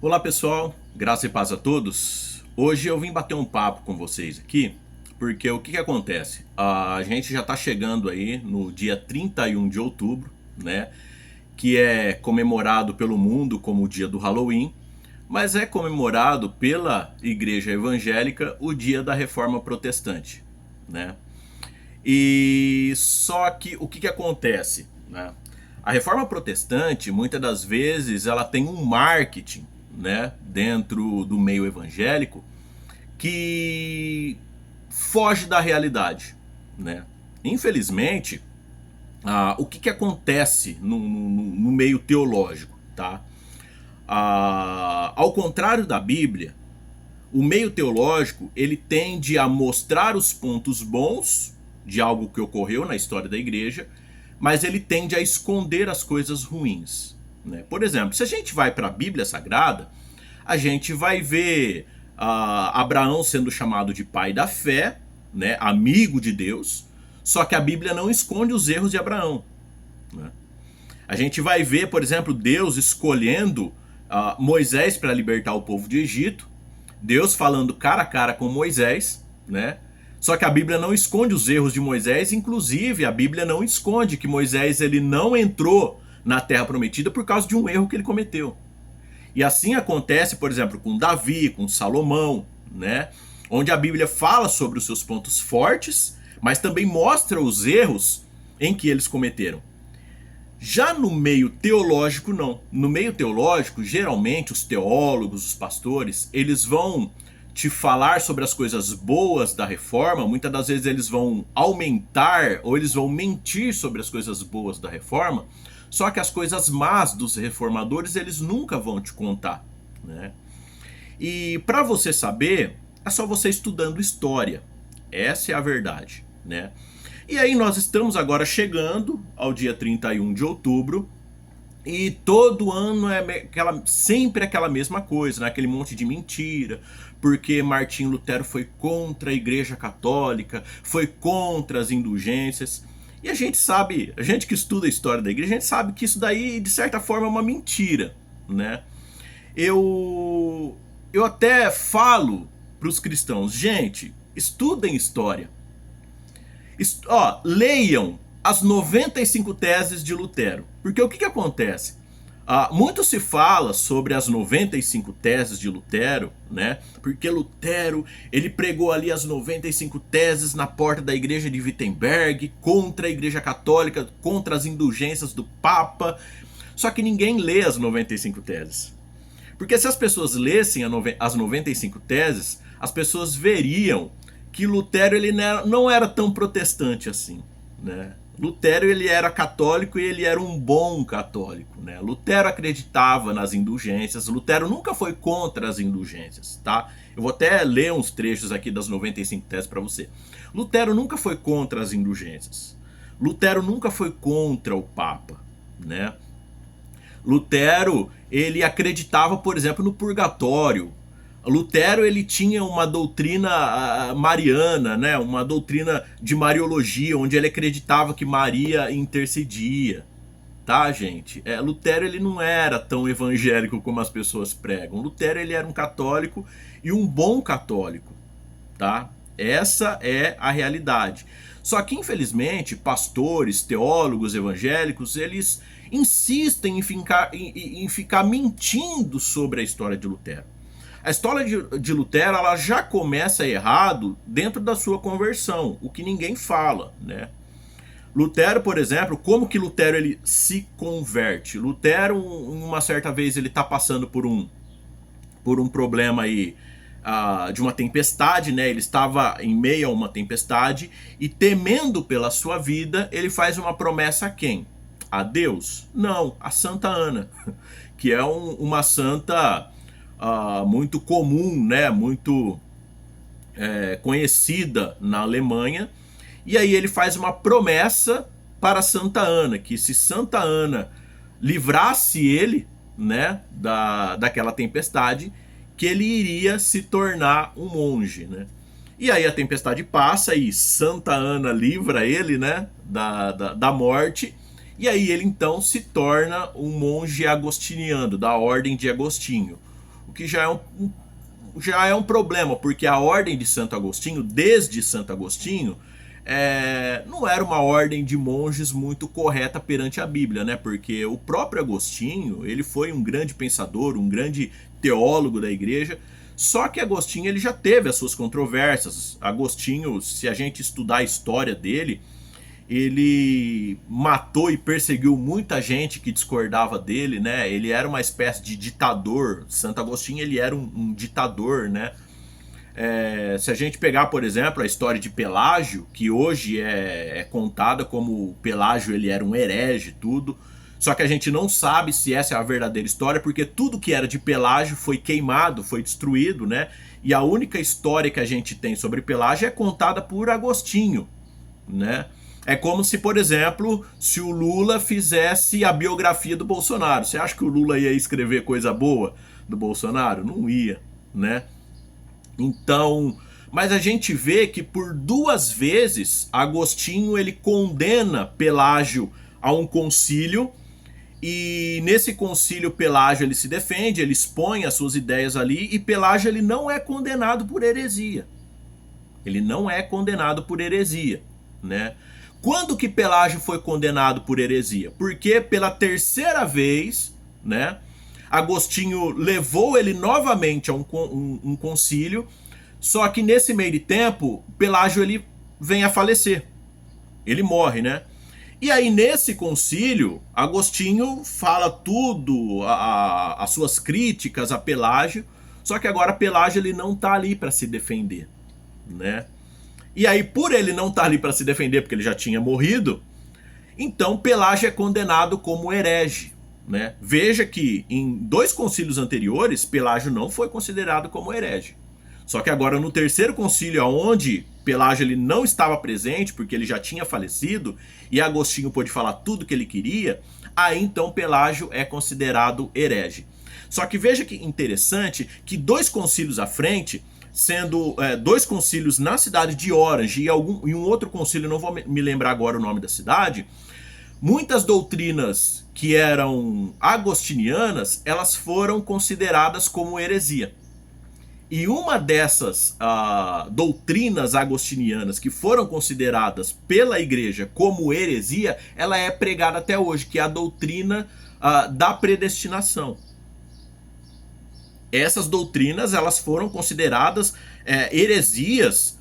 Olá pessoal, graça e paz a todos. Hoje eu vim bater um papo com vocês aqui, porque o que acontece? A gente já está chegando aí no dia 31 de outubro, né? Que é comemorado pelo mundo como o dia do Halloween, mas é comemorado pela Igreja Evangélica o dia da Reforma Protestante, né? E só que o que acontece, né? A Reforma Protestante, muitas das vezes, ela tem um marketing, né, dentro do meio evangélico que foge da realidade, né? Infelizmente, o que acontece no meio teológico, tá? Ao contrário da Bíblia, o meio teológico ele tende a mostrar os pontos bons de algo que ocorreu na história da igreja, mas ele tende a esconder as coisas ruins, né? Por exemplo, se a gente vai para a Bíblia Sagrada, a gente vai ver Abraão sendo chamado de pai da fé, né? Amigo de Deus, só que a Bíblia não esconde os erros de Abraão, né? A gente vai ver, por exemplo, Deus escolhendo Moisés para libertar o povo do Egito, Deus falando cara a cara com Moisés, né? Só que a Bíblia não esconde os erros de Moisés, inclusive a Bíblia não esconde que Moisés ele não entrou na Terra Prometida por causa de um erro que ele cometeu. E assim acontece, por exemplo, com Davi, com Salomão, né? Onde a Bíblia fala sobre os seus pontos fortes, mas também mostra os erros em que eles cometeram. Já no meio teológico, não. No meio teológico, geralmente os teólogos, os pastores, eles vão te falar sobre as coisas boas da reforma. Muitas das vezes eles vão aumentar ou eles vão mentir sobre as coisas boas da reforma. Só que as coisas más dos reformadores eles nunca vão te contar, né? E para você saber, é só você estudando história. Essa é a verdade, né? E aí nós estamos agora chegando ao dia 31 de outubro. E todo ano é sempre aquela mesma coisa, né? Aquele monte de mentira, porque Martinho Lutero foi contra a Igreja Católica, foi contra as indulgências. E a gente sabe, a gente que estuda a história da igreja, a gente sabe que isso daí, de certa forma, é uma mentira, né? Eu até falo para os cristãos, gente, estudem história. Leiam as 95 teses de Lutero. Porque o que acontece? Muito se fala sobre as 95 teses de Lutero, né? Porque Lutero, ele pregou ali as 95 teses na porta da igreja de Wittenberg, contra a igreja católica, contra as indulgências do Papa. Só que ninguém lê as 95 teses. Porque se as pessoas lessem as 95 teses, as pessoas veriam que Lutero ele não era tão protestante assim, né? Lutero ele era católico e ele era um bom católico, né? Lutero acreditava nas indulgências, Lutero nunca foi contra as indulgências, tá? Eu vou até ler uns trechos aqui das 95 teses para você. Lutero nunca foi contra as indulgências. Lutero nunca foi contra o Papa, né? Lutero, ele acreditava, por exemplo, no purgatório. Lutero ele tinha uma doutrina mariana, né? Uma doutrina de mariologia, onde ele acreditava que Maria intercedia, tá, gente? Lutero ele não era tão evangélico como as pessoas pregam. Lutero ele era um católico e um bom católico, tá? Essa é a realidade. Só que infelizmente pastores, teólogos evangélicos, eles insistem em ficar mentindo sobre a história de Lutero. A história de Lutero ela já começa errado dentro da sua conversão, o que ninguém fala, né? Lutero, por exemplo, como que Lutero ele se converte? Lutero, uma certa vez, ele está passando por um problema aí de uma tempestade, né? Ele estava em meio a uma tempestade e temendo pela sua vida, ele faz uma promessa a quem? A Deus? Não, a Santa Ana, que é uma santa muito comum, né? Muito conhecida na Alemanha. E aí ele faz uma promessa para Santa Ana, que se Santa Ana livrasse ele, né, daquela tempestade, que ele iria se tornar um monge, né? E aí a tempestade passa e Santa Ana livra ele, né, da morte. E aí ele então se torna um monge agostiniano, da ordem de Agostinho. o que já é um problema, porque a ordem de Santo Agostinho, desde Santo Agostinho, não era uma ordem de monges muito correta perante a Bíblia, né? Porque o próprio Agostinho, ele foi um grande pensador, um grande teólogo da igreja, só que Agostinho ele já teve as suas controvérsias. Agostinho, se a gente estudar a história dele, ele matou e perseguiu muita gente que discordava dele, né? Ele era uma espécie de ditador. Santo Agostinho ele era um ditador, né? Se a gente pegar, por exemplo, a história de Pelágio, que hoje é contada como Pelágio ele era um herege e tudo, só que a gente não sabe se essa é a verdadeira história, porque tudo que era de Pelágio foi queimado, foi destruído, né? E a única história que a gente tem sobre Pelágio é contada por Agostinho, né? É como se, por exemplo, se o Lula fizesse a biografia do Bolsonaro. Você acha que o Lula ia escrever coisa boa do Bolsonaro? Não ia, né? Então, mas a gente vê que por 2 vezes Agostinho ele condena Pelágio a um concílio, e nesse concílio Pelágio ele se defende, ele expõe as suas ideias ali, e Pelágio ele não é condenado por heresia. Ele não é condenado por heresia, né? Quando que Pelágio foi condenado por heresia? Porque pela 3ª vez, né, Agostinho levou ele novamente a um concílio, só que nesse meio de tempo, Pelágio ele vem a falecer. Ele morre, né? E aí nesse concílio, Agostinho fala tudo, as suas críticas a Pelágio, só que agora Pelágio ele não tá ali para se defender, né? E aí, por ele não estar ali para se defender, porque ele já tinha morrido, então Pelágio é condenado como herege, né? Veja que em 2 concílios anteriores, Pelágio não foi considerado como herege. Só que agora no 3º concílio, onde Pelágio ele não estava presente, porque ele já tinha falecido, e Agostinho pôde falar tudo que ele queria, aí então Pelágio é considerado herege. Só que veja que interessante que 2 concílios à frente, sendo 2 concílios na cidade de Orange e um outro concílio, não vou me lembrar agora o nome da cidade, muitas doutrinas que eram agostinianas, elas foram consideradas como heresia. E uma dessas doutrinas agostinianas que foram consideradas pela igreja como heresia, ela é pregada até hoje, que é a doutrina da predestinação. Essas doutrinas elas foram consideradas heresias,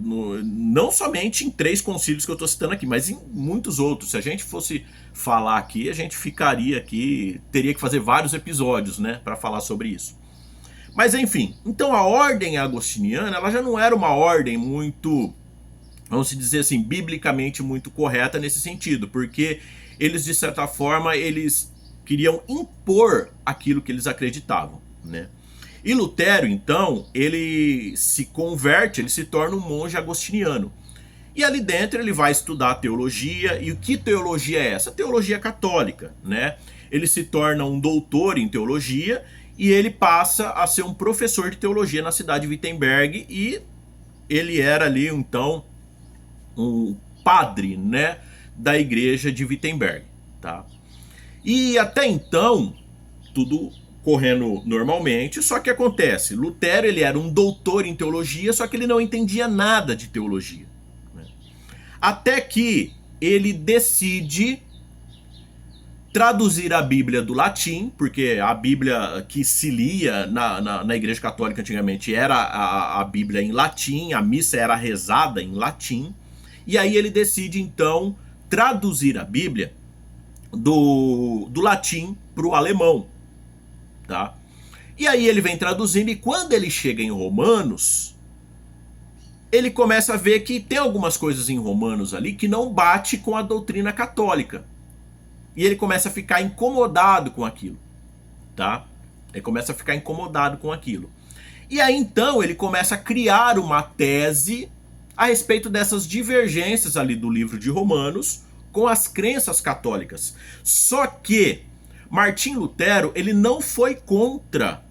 não somente em 3 concílios que eu estou citando aqui, mas em muitos outros. Se a gente fosse falar aqui, a gente ficaria aqui, teria que fazer vários episódios, né, para falar sobre isso. Mas enfim, então a ordem agostiniana ela já não era uma ordem muito, vamos dizer assim, biblicamente muito correta nesse sentido, porque eles de certa forma eles queriam impor aquilo que eles acreditavam, né? E Lutero, então, ele se converte, ele se torna um monge agostiniano. E ali dentro ele vai estudar teologia. E o que teologia é essa? Teologia católica, né? Ele se torna um doutor em teologia e ele passa a ser um professor de teologia na cidade de Wittenberg, e ele era ali, então, um padre, né, da igreja de Wittenberg, tá? E até então, tudo correndo normalmente, só que acontece, Lutero ele era um doutor em teologia, só que ele não entendia nada de teologia, né? Até que ele decide traduzir a Bíblia do latim, porque a Bíblia que se lia na Igreja Católica antigamente era a Bíblia em latim, a missa era rezada em latim, e aí ele decide então traduzir a Bíblia do latim para o alemão, tá? E aí ele vem traduzindo, e quando ele chega em Romanos, ele começa a ver que tem algumas coisas em Romanos ali que não bate com a doutrina católica. E ele começa a ficar incomodado com aquilo, tá? Ele começa a ficar incomodado com aquilo. E aí então ele começa a criar uma tese a respeito dessas divergências ali do livro de Romanos com as crenças católicas. Só que Martim Lutero, ele não foi contra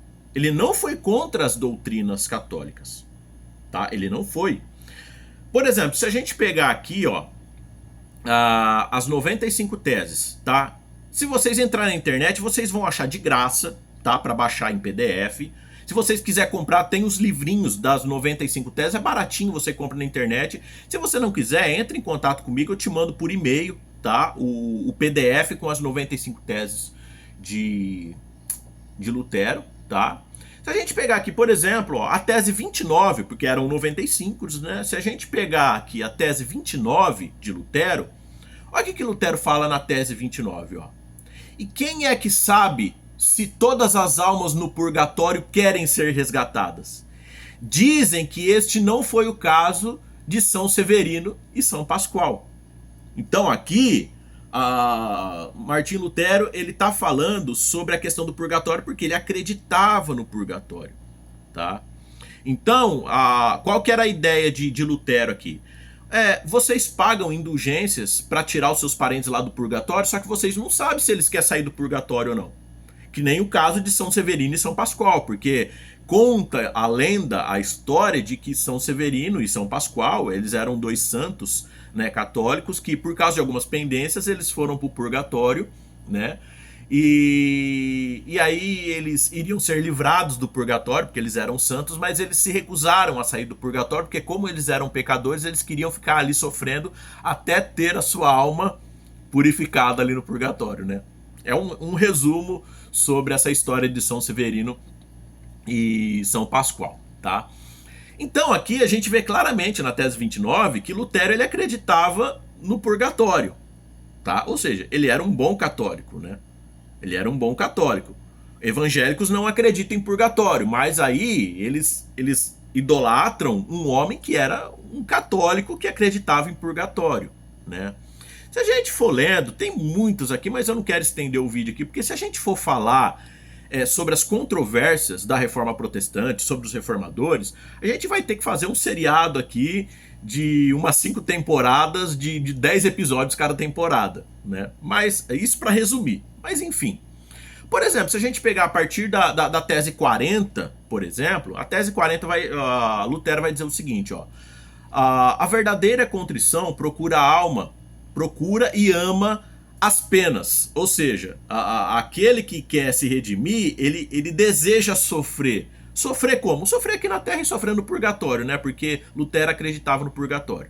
as doutrinas católicas, tá? Ele não foi. Por exemplo, se a gente pegar aqui, ó, as 95 teses, tá? Se vocês entrarem na internet, vocês vão achar de graça tá? Para baixar em PDF. Se vocês quiserem comprar, tem os livrinhos das 95 teses, é baratinho, você compra na internet. Se você não quiser, entre em contato comigo, eu te mando por e-mail, tá? O PDF com as 95 teses de Lutero, tá? Se a gente pegar aqui, por exemplo, ó, a tese 29, porque eram 95, né? Se a gente pegar aqui a tese 29 de Lutero, olha o que Lutero fala na tese 29, ó. E quem é que sabe se todas as almas no purgatório querem ser resgatadas? Dizem que este não foi o caso de São Severino e São Pascoal. Então aqui, Martim Lutero, ele está falando sobre a questão do purgatório porque ele acreditava no purgatório, tá? Então, qual que era a ideia de Lutero aqui? Vocês pagam indulgências para tirar os seus parentes lá do purgatório, só que vocês não sabem se eles querem sair do purgatório ou não. Que nem o caso de São Severino e São Pascoal, porque conta a lenda, a história de que São Severino e São Pascoal, eles eram dois santos, né, católicos, que por causa de algumas pendências eles foram para o purgatório, né? E aí eles iriam ser livrados do purgatório, porque eles eram santos, mas eles se recusaram a sair do purgatório, porque como eles eram pecadores, eles queriam ficar ali sofrendo até ter a sua alma purificada ali no purgatório, né? É um resumo sobre essa história de São Severino e São Pascoal, tá? Então aqui a gente vê claramente na tese 29 que Lutero ele acreditava no purgatório, tá? Ou seja, ele era um bom católico, né? Ele era um bom católico. Evangélicos não acreditam em purgatório, mas aí eles idolatram um homem que era um católico que acreditava em purgatório, né? Se a gente for lendo, tem muitos aqui, mas eu não quero estender o vídeo aqui, porque se a gente for falar sobre as controvérsias da Reforma Protestante, sobre os reformadores, a gente vai ter que fazer um seriado aqui de umas 5 temporadas, de 10 episódios cada temporada, né? Mas isso para resumir. Mas enfim. Por exemplo, se a gente pegar a partir da tese 40, por exemplo, a tese 40 Lutero vai dizer o seguinte, ó. A verdadeira contrição procura a alma, procura e ama as penas, ou seja, aquele que quer se redimir, ele deseja sofrer. Sofrer como? Sofrer aqui na terra e sofrer no purgatório, né? Porque Lutero acreditava no purgatório.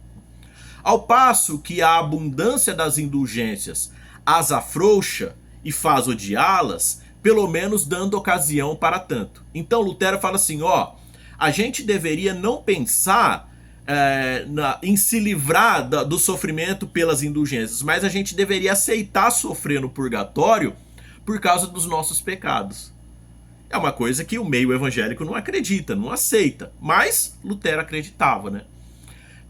Ao passo que a abundância das indulgências as afrouxa e faz odiá-las, pelo menos dando ocasião para tanto. Então Lutero fala assim, ó, a gente deveria não pensar em se livrar do sofrimento pelas indulgências, mas a gente deveria aceitar sofrer no purgatório por causa dos nossos pecados. É uma coisa que o meio evangélico não acredita, não aceita, mas Lutero acreditava, né?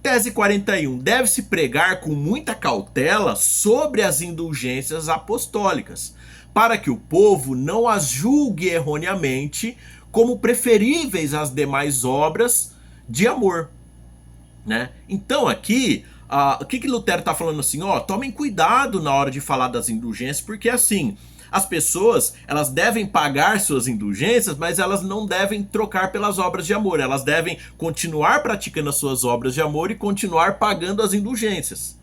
Tese 41. Deve-se pregar com muita cautela sobre as indulgências apostólicas, para que o povo não as julgue erroneamente como preferíveis às demais obras de amor, né? Então aqui, o que Lutero está falando assim, ó, tomem cuidado na hora de falar das indulgências, porque assim, as pessoas, elas devem pagar suas indulgências, mas elas não devem trocar pelas obras de amor, elas devem continuar praticando as suas obras de amor e continuar pagando as indulgências,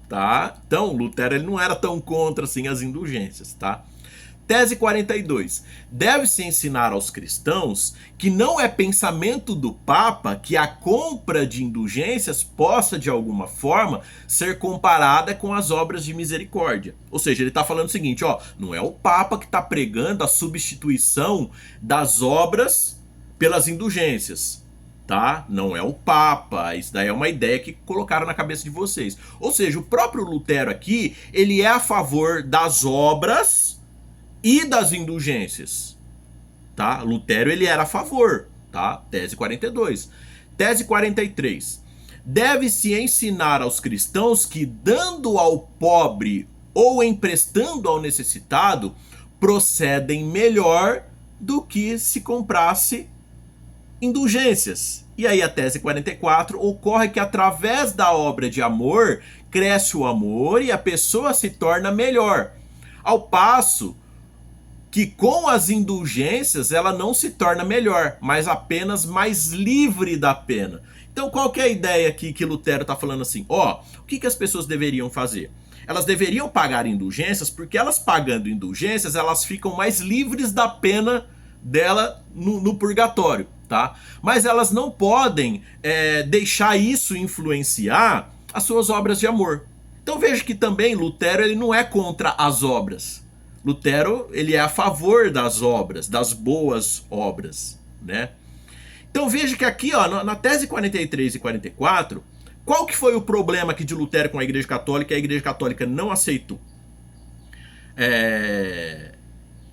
tá? Então Lutero ele não era tão contra assim as indulgências, tá? Tese 42. Deve-se ensinar aos cristãos que não é pensamento do Papa que a compra de indulgências possa, de alguma forma, ser comparada com as obras de misericórdia. Ou seja, ele está falando o seguinte, ó, não é o Papa que está pregando a substituição das obras pelas indulgências, tá? Não é o Papa, isso daí é uma ideia que colocaram na cabeça de vocês. Ou seja, o próprio Lutero aqui, ele é a favor das obras e das indulgências, tá? Lutero ele era a favor, tá? Tese 42. Tese 43. Deve-se ensinar aos cristãos que dando ao pobre ou emprestando ao necessitado procedem melhor do que se comprasse indulgências. E aí a tese 44 ocorre que através da obra de amor cresce o amor e a pessoa se torna melhor, ao passo que com as indulgências ela não se torna melhor, mas apenas mais livre da pena. Então qual que é a ideia aqui que Lutero está falando assim? Ó, o que as pessoas deveriam fazer? elas deveriam pagar indulgências, porque elas pagando indulgências, elas ficam mais livres da pena dela no purgatório, tá? Mas elas não podem deixar isso influenciar as suas obras de amor. Então veja que também Lutero ele não é contra as obras. Lutero ele é a favor das obras, das boas obras, né? Então veja que aqui, ó, na tese 43 e 44, qual que foi o problema aqui de Lutero com a Igreja Católica e a Igreja Católica não aceitou?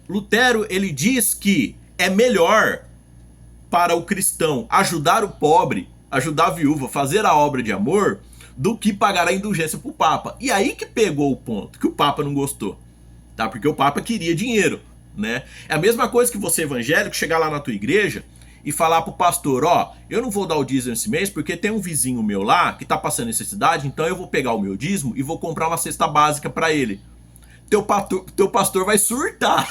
Lutero ele diz que é melhor para o cristão ajudar o pobre, ajudar a viúva, fazer a obra de amor, do que pagar a indulgência para o Papa. E aí que pegou o ponto, que o Papa não gostou, tá? Porque o Papa queria dinheiro, né? É a mesma coisa que você evangélico chegar lá na tua igreja e falar pro pastor, ó, eu não vou dar o dízimo esse mês porque tem um vizinho meu lá que tá passando necessidade, então eu vou pegar o meu dízimo e vou comprar uma cesta básica para ele. Teu pastor vai surtar.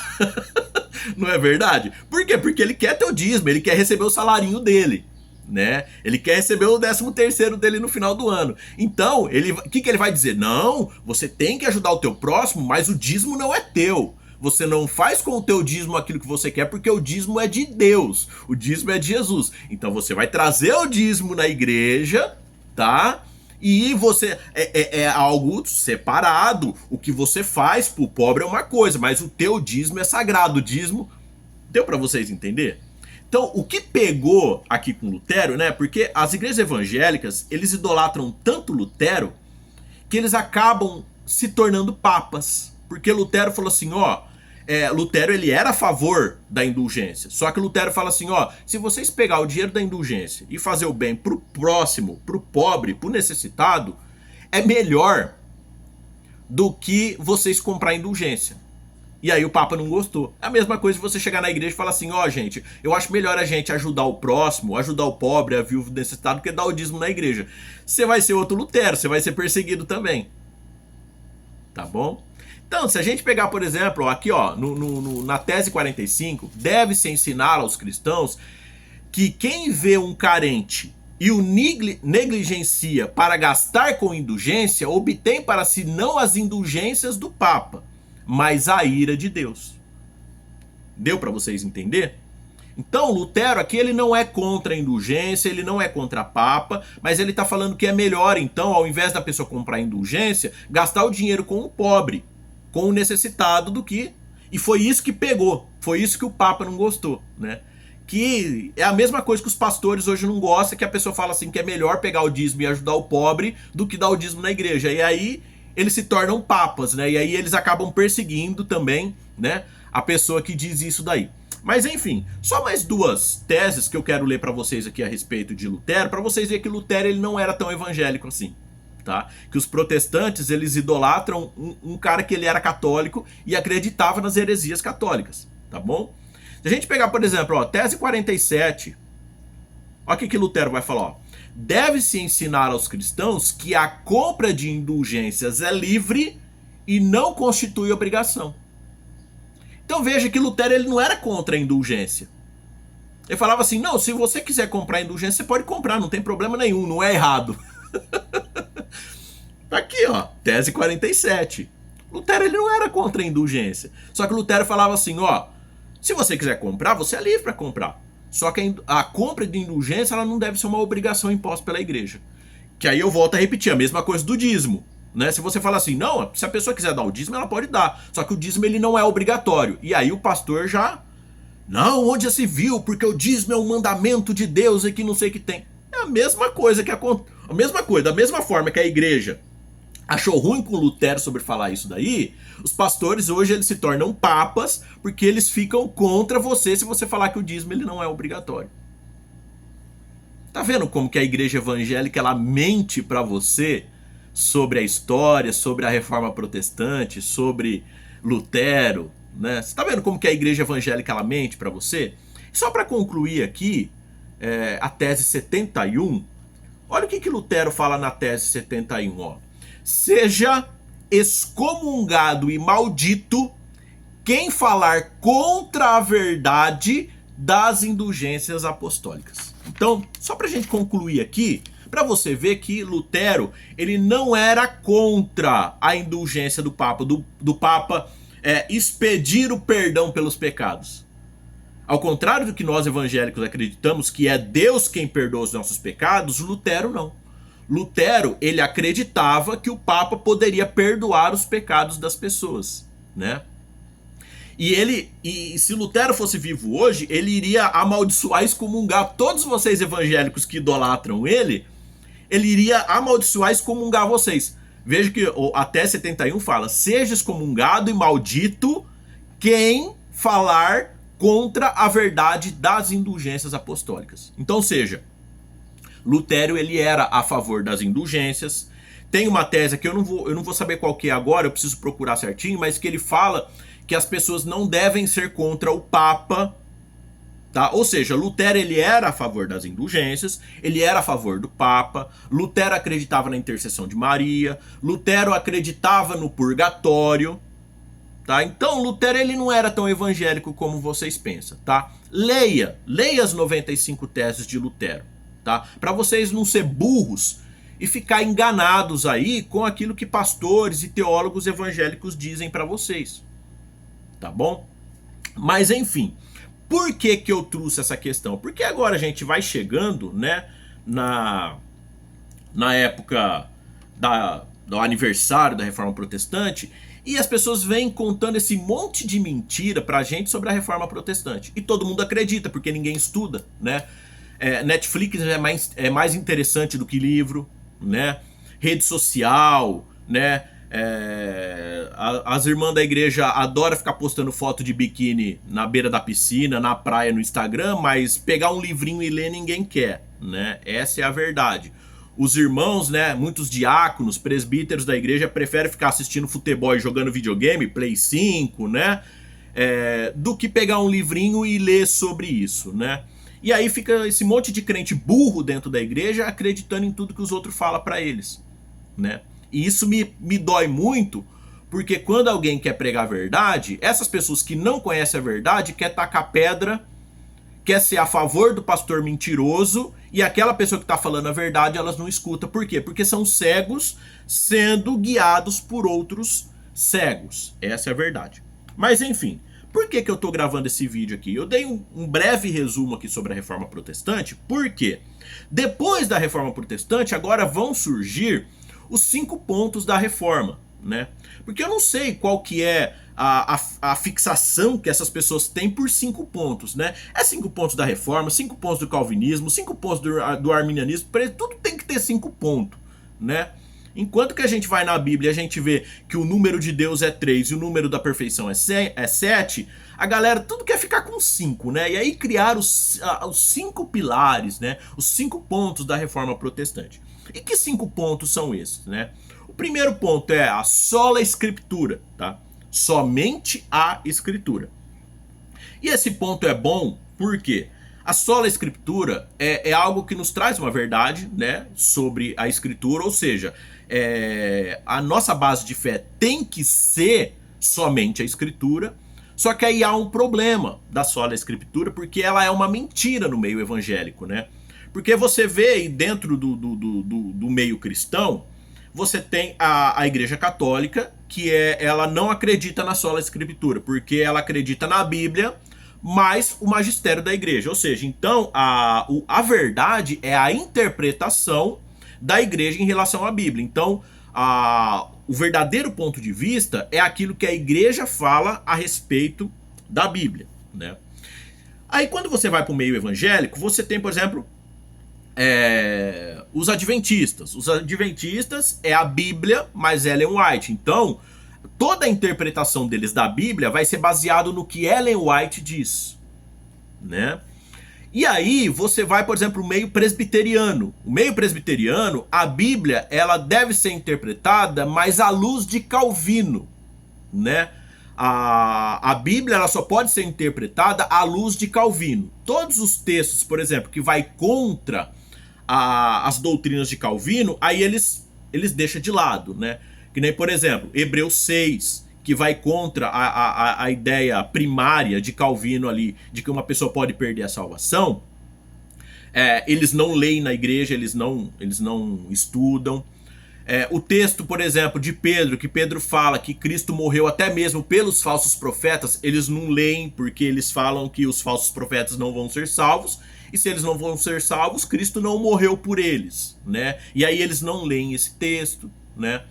Não é verdade? Por quê? Porque ele quer teu dízimo, ele quer receber o salarinho dele, né? Ele quer receber o 13º dele no final do ano. Então, o que ele vai dizer? Não, você tem que ajudar o teu próximo, mas o dízimo não é teu. Você não faz com o teu dízimo aquilo que você quer, porque o dízimo é de Deus. O dízimo é de Jesus. Então você vai trazer o dízimo na igreja, tá? E você é algo separado. O que você faz pro pobre é uma coisa, mas o teu dízimo é sagrado. O dízimo, deu para vocês entender? Então, o que pegou aqui com Lutero, né? Porque as igrejas evangélicas, eles idolatram tanto Lutero que eles acabam se tornando papas. Porque Lutero falou assim, ó, Lutero ele era a favor da indulgência. Só que Lutero fala assim, ó, se vocês pegar o dinheiro da indulgência e fazer o bem pro próximo, pro pobre, pro necessitado, é melhor do que vocês comprar indulgência. E aí o Papa não gostou. É a mesma coisa você chegar na igreja e falar assim, ó, gente, eu acho melhor a gente ajudar o próximo, ajudar o pobre, a viúva necessitado, que dar o dízimo na igreja. Você vai ser outro Lutero, você vai ser perseguido também. Tá bom? Então, se a gente pegar, por exemplo, aqui ó, na tese 45, deve-se ensinar aos cristãos que quem vê um carente e o negligencia para gastar com indulgência, obtém para si não as indulgências do Papa, mas a ira de Deus. Deu para vocês entender? Então, Lutero aqui ele não é contra a indulgência, ele não é contra a Papa, mas ele está falando que é melhor, então, ao invés da pessoa comprar indulgência, gastar o dinheiro com o pobre, com o necessitado do que... E foi isso que pegou, foi isso que o Papa não gostou, né? Que é a mesma coisa que os pastores hoje não gostam, que a pessoa fala assim que é melhor pegar o dízimo e ajudar o pobre do que dar o dízimo na igreja. E aí eles se tornam papas, né? E aí eles acabam perseguindo também, né, a pessoa que diz isso daí. Mas enfim, só mais duas teses que eu quero ler para vocês aqui a respeito de Lutero, para vocês verem que Lutero ele não era tão evangélico assim, tá? Que os protestantes eles idolatram um cara que ele era católico e acreditava nas heresias católicas, tá bom? Se a gente pegar, por exemplo, ó, tese 47, olha o que Lutero vai falar, ó. Deve-se ensinar aos cristãos que a compra de indulgências é livre e não constitui obrigação. Então veja que Lutero ele não era contra a indulgência. Ele falava assim, não, se você quiser comprar indulgência, você pode comprar, não tem problema nenhum, não é errado. Tá aqui, ó, tese 47. Lutero ele não era contra a indulgência. Só que Lutero falava assim, ó, se você quiser comprar, você é livre para comprar. Só que a compra de indulgência ela não deve ser uma obrigação imposta pela igreja. Que aí eu volto a repetir, a mesma coisa do dízimo. Né? Se você fala assim, não, se a pessoa quiser dar o dízimo, ela pode dar. Só que o dízimo ele não é obrigatório. E aí o pastor já... Não, onde já se viu? Porque o dízimo é um mandamento de Deus e que não sei o que tem. É a mesma coisa que acontece. A mesma coisa, da mesma forma que a igreja achou ruim com Lutero sobre falar isso daí, os pastores hoje eles se tornam papas porque eles ficam contra você se você falar que o dízimo ele não é obrigatório. Tá vendo como que a igreja evangélica ela mente para você sobre a história, sobre a reforma protestante, sobre Lutero, né? Você tá vendo como que a igreja evangélica ela mente para você? E só para concluir aqui, a tese 71, olha o que Lutero fala na tese 71, ó. Seja excomungado e maldito quem falar contra a verdade das indulgências apostólicas. Então, só pra gente concluir aqui, para você ver que Lutero, ele não era contra a indulgência do Papa, do Papa expedir o perdão pelos pecados. Ao contrário do que nós evangélicos acreditamos, que é Deus quem perdoa os nossos pecados, Lutero não. Lutero, ele acreditava que o Papa poderia perdoar os pecados das pessoas, né? E se Lutero fosse vivo hoje, ele iria amaldiçoar e excomungar todos vocês evangélicos que idolatram ele iria amaldiçoar e excomungar vocês. Veja que até 71 fala: seja excomungado e maldito quem falar contra a verdade das indulgências apostólicas. Então, seja, Lutero, ele era a favor das indulgências. Tem uma tese que eu não vou saber qual que é agora, eu preciso procurar certinho, mas que ele fala que as pessoas não devem ser contra o Papa, tá? Ou seja, Lutero, ele era a favor das indulgências, ele era a favor do Papa, Lutero acreditava na intercessão de Maria, Lutero acreditava no purgatório, tá? Então Lutero, ele não era tão evangélico como vocês pensam, tá? Leia as 95 teses de Lutero, tá? Para vocês não ser burros e ficar enganados aí com aquilo que pastores e teólogos evangélicos dizem para vocês. Tá bom? Mas enfim, por que eu trouxe essa questão? Porque agora a gente vai chegando, né, na época do aniversário da Reforma Protestante, e as pessoas vêm contando esse monte de mentira pra gente sobre a Reforma Protestante. E todo mundo acredita, porque ninguém estuda, né? Netflix é mais interessante do que livro, né? Rede social, né? As irmãs da igreja adoram ficar postando foto de biquíni na beira da piscina, na praia, no Instagram, mas pegar um livrinho e ler ninguém quer, né? Essa é a verdade. Os irmãos, né, muitos diáconos, presbíteros da igreja preferem ficar assistindo futebol e jogando videogame, Play 5, né? Do que pegar um livrinho e ler sobre isso, né? E aí fica esse monte de crente burro dentro da igreja acreditando em tudo que os outros falam para eles, né? E isso me dói muito, porque quando alguém quer pregar a verdade, essas pessoas que não conhecem a verdade quer tacar pedra, quer ser a favor do pastor mentiroso, e aquela pessoa que está falando a verdade, elas não escutam. Por quê? Porque são cegos sendo guiados por outros cegos. Essa é a verdade. Mas enfim, por que eu estou gravando esse vídeo aqui? Eu dei um breve resumo aqui sobre a Reforma Protestante, porque depois da Reforma Protestante, agora vão surgir os 5 pontos da reforma, né? Porque eu não sei qual que é a fixação que essas pessoas têm por 5 pontos, né? 5 pontos da reforma, 5 pontos do calvinismo, 5 pontos do arminianismo, tudo tem que ter 5 pontos, né? Enquanto que a gente vai na Bíblia e a gente vê que o número de Deus é 3 e o número da perfeição é 7, a galera tudo quer ficar com 5, né? E aí criaram os 5 pilares, né? Os 5 pontos da reforma protestante. E que 5 pontos são esses, né? O primeiro ponto é a sola escritura, tá? Somente a escritura. E esse ponto é bom porque a sola escritura é algo que nos traz uma verdade, né, sobre a escritura, ou seja, a nossa base de fé tem que ser somente a escritura. Só que aí há um problema da sola escritura, porque ela é uma mentira no meio evangélico, né? Porque você vê dentro do meio cristão, você tem a Igreja Católica, que ela não acredita na sola escritura, porque ela acredita na Bíblia, mais o magistério da igreja. Ou seja, então a verdade é a interpretação da igreja em relação à Bíblia. Então o verdadeiro ponto de vista é aquilo que a igreja fala a respeito da Bíblia, né? Aí quando você vai para o meio evangélico, você tem, por exemplo, os adventistas. Os adventistas é a Bíblia mais Ellen White. Então, toda a interpretação deles da Bíblia vai ser baseado no que Ellen White diz, né? E aí você vai, por exemplo, o meio presbiteriano. O meio presbiteriano, a Bíblia, ela deve ser interpretada mais à luz de Calvino, né? A Bíblia, ela só pode ser interpretada à luz de Calvino. Todos os textos, por exemplo, que vai contra as doutrinas de Calvino, aí eles deixam de lado, né? Que nem, por exemplo, Hebreus 6, que vai contra a ideia primária de Calvino ali, de que uma pessoa pode perder a salvação. Eles não leem na igreja, eles não estudam. O texto, por exemplo, de Pedro, que Pedro fala que Cristo morreu até mesmo pelos falsos profetas, eles não leem porque eles falam que os falsos profetas não vão ser salvos, e se eles não vão ser salvos, Cristo não morreu por eles, né? E aí eles não leem esse texto, né?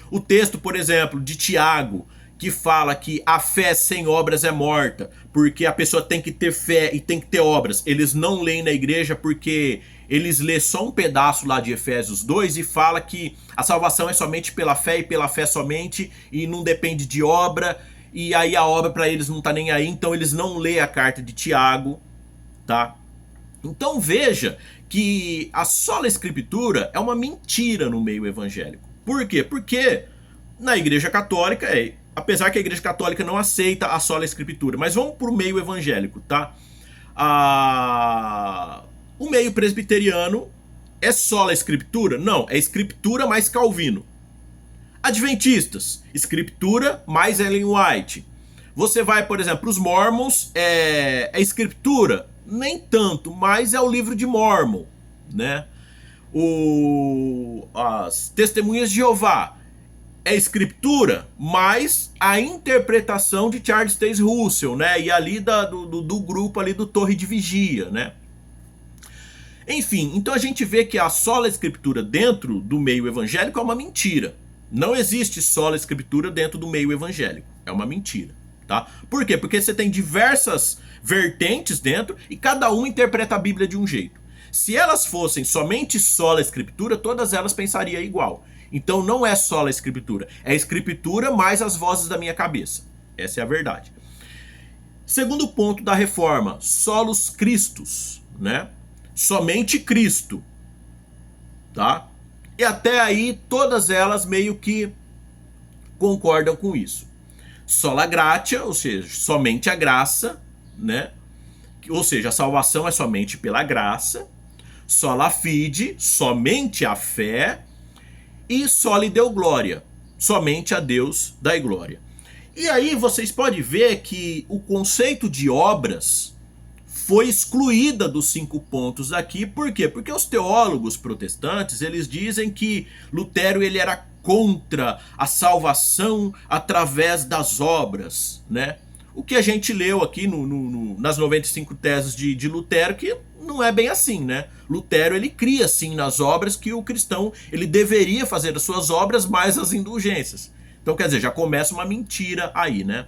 O texto, por exemplo, de Tiago, que fala que a fé sem obras é morta, porque a pessoa tem que ter fé e tem que ter obras. Eles não leem na igreja porque eles lêem só um pedaço lá de Efésios 2 e fala que a salvação é somente pela fé e pela fé somente, e não depende de obra, e aí a obra para eles não tá nem aí, então eles não lêem a carta de Tiago, tá? Então veja que a sola escritura é uma mentira no meio evangélico. Por quê? Porque na igreja católica, apesar que a igreja católica não aceita a sola escritura, mas vamos pro meio evangélico, tá? O meio presbiteriano é sola escritura? Não, é escritura mais Calvino. Adventistas, escritura mais Ellen White. Você vai, por exemplo, os Mormons, é escritura? Nem tanto, mas é o livro de Mormon, né? As Testemunhas de Jeová é escritura, mas a interpretação de Charles Taze Russell, né? E ali do grupo ali do Torre de Vigia, né? Enfim, então a gente vê que a sola escritura dentro do meio evangélico é uma mentira. Não existe sola escritura dentro do meio evangélico. É uma mentira, tá? Por quê? Porque você tem diversas vertentes dentro e cada uma interpreta a Bíblia de um jeito. Se elas fossem somente sola escritura, todas elas pensariam igual. Então não é sola escritura, é escritura mais as vozes da minha cabeça. Essa é a verdade. Segundo ponto da reforma, solos Christus, né? Somente Cristo, tá? E até aí todas elas meio que concordam com isso. Sola gratia, ou seja, somente a graça, né? Ou seja, a salvação é somente pela graça. Sola fide, somente a fé. E soli deu glória, somente a Deus dai glória. E aí vocês podem ver que o conceito de obras foi excluída dos 5 pontos aqui. Por quê? Porque os teólogos protestantes, eles dizem que Lutero ele era contra a salvação através das obras, né? O que a gente leu aqui nas 95 teses de Lutero, que não é bem assim, né? Lutero ele cria sim nas obras que o cristão ele deveria fazer as suas obras mais as indulgências. Então quer dizer, já começa uma mentira aí, né?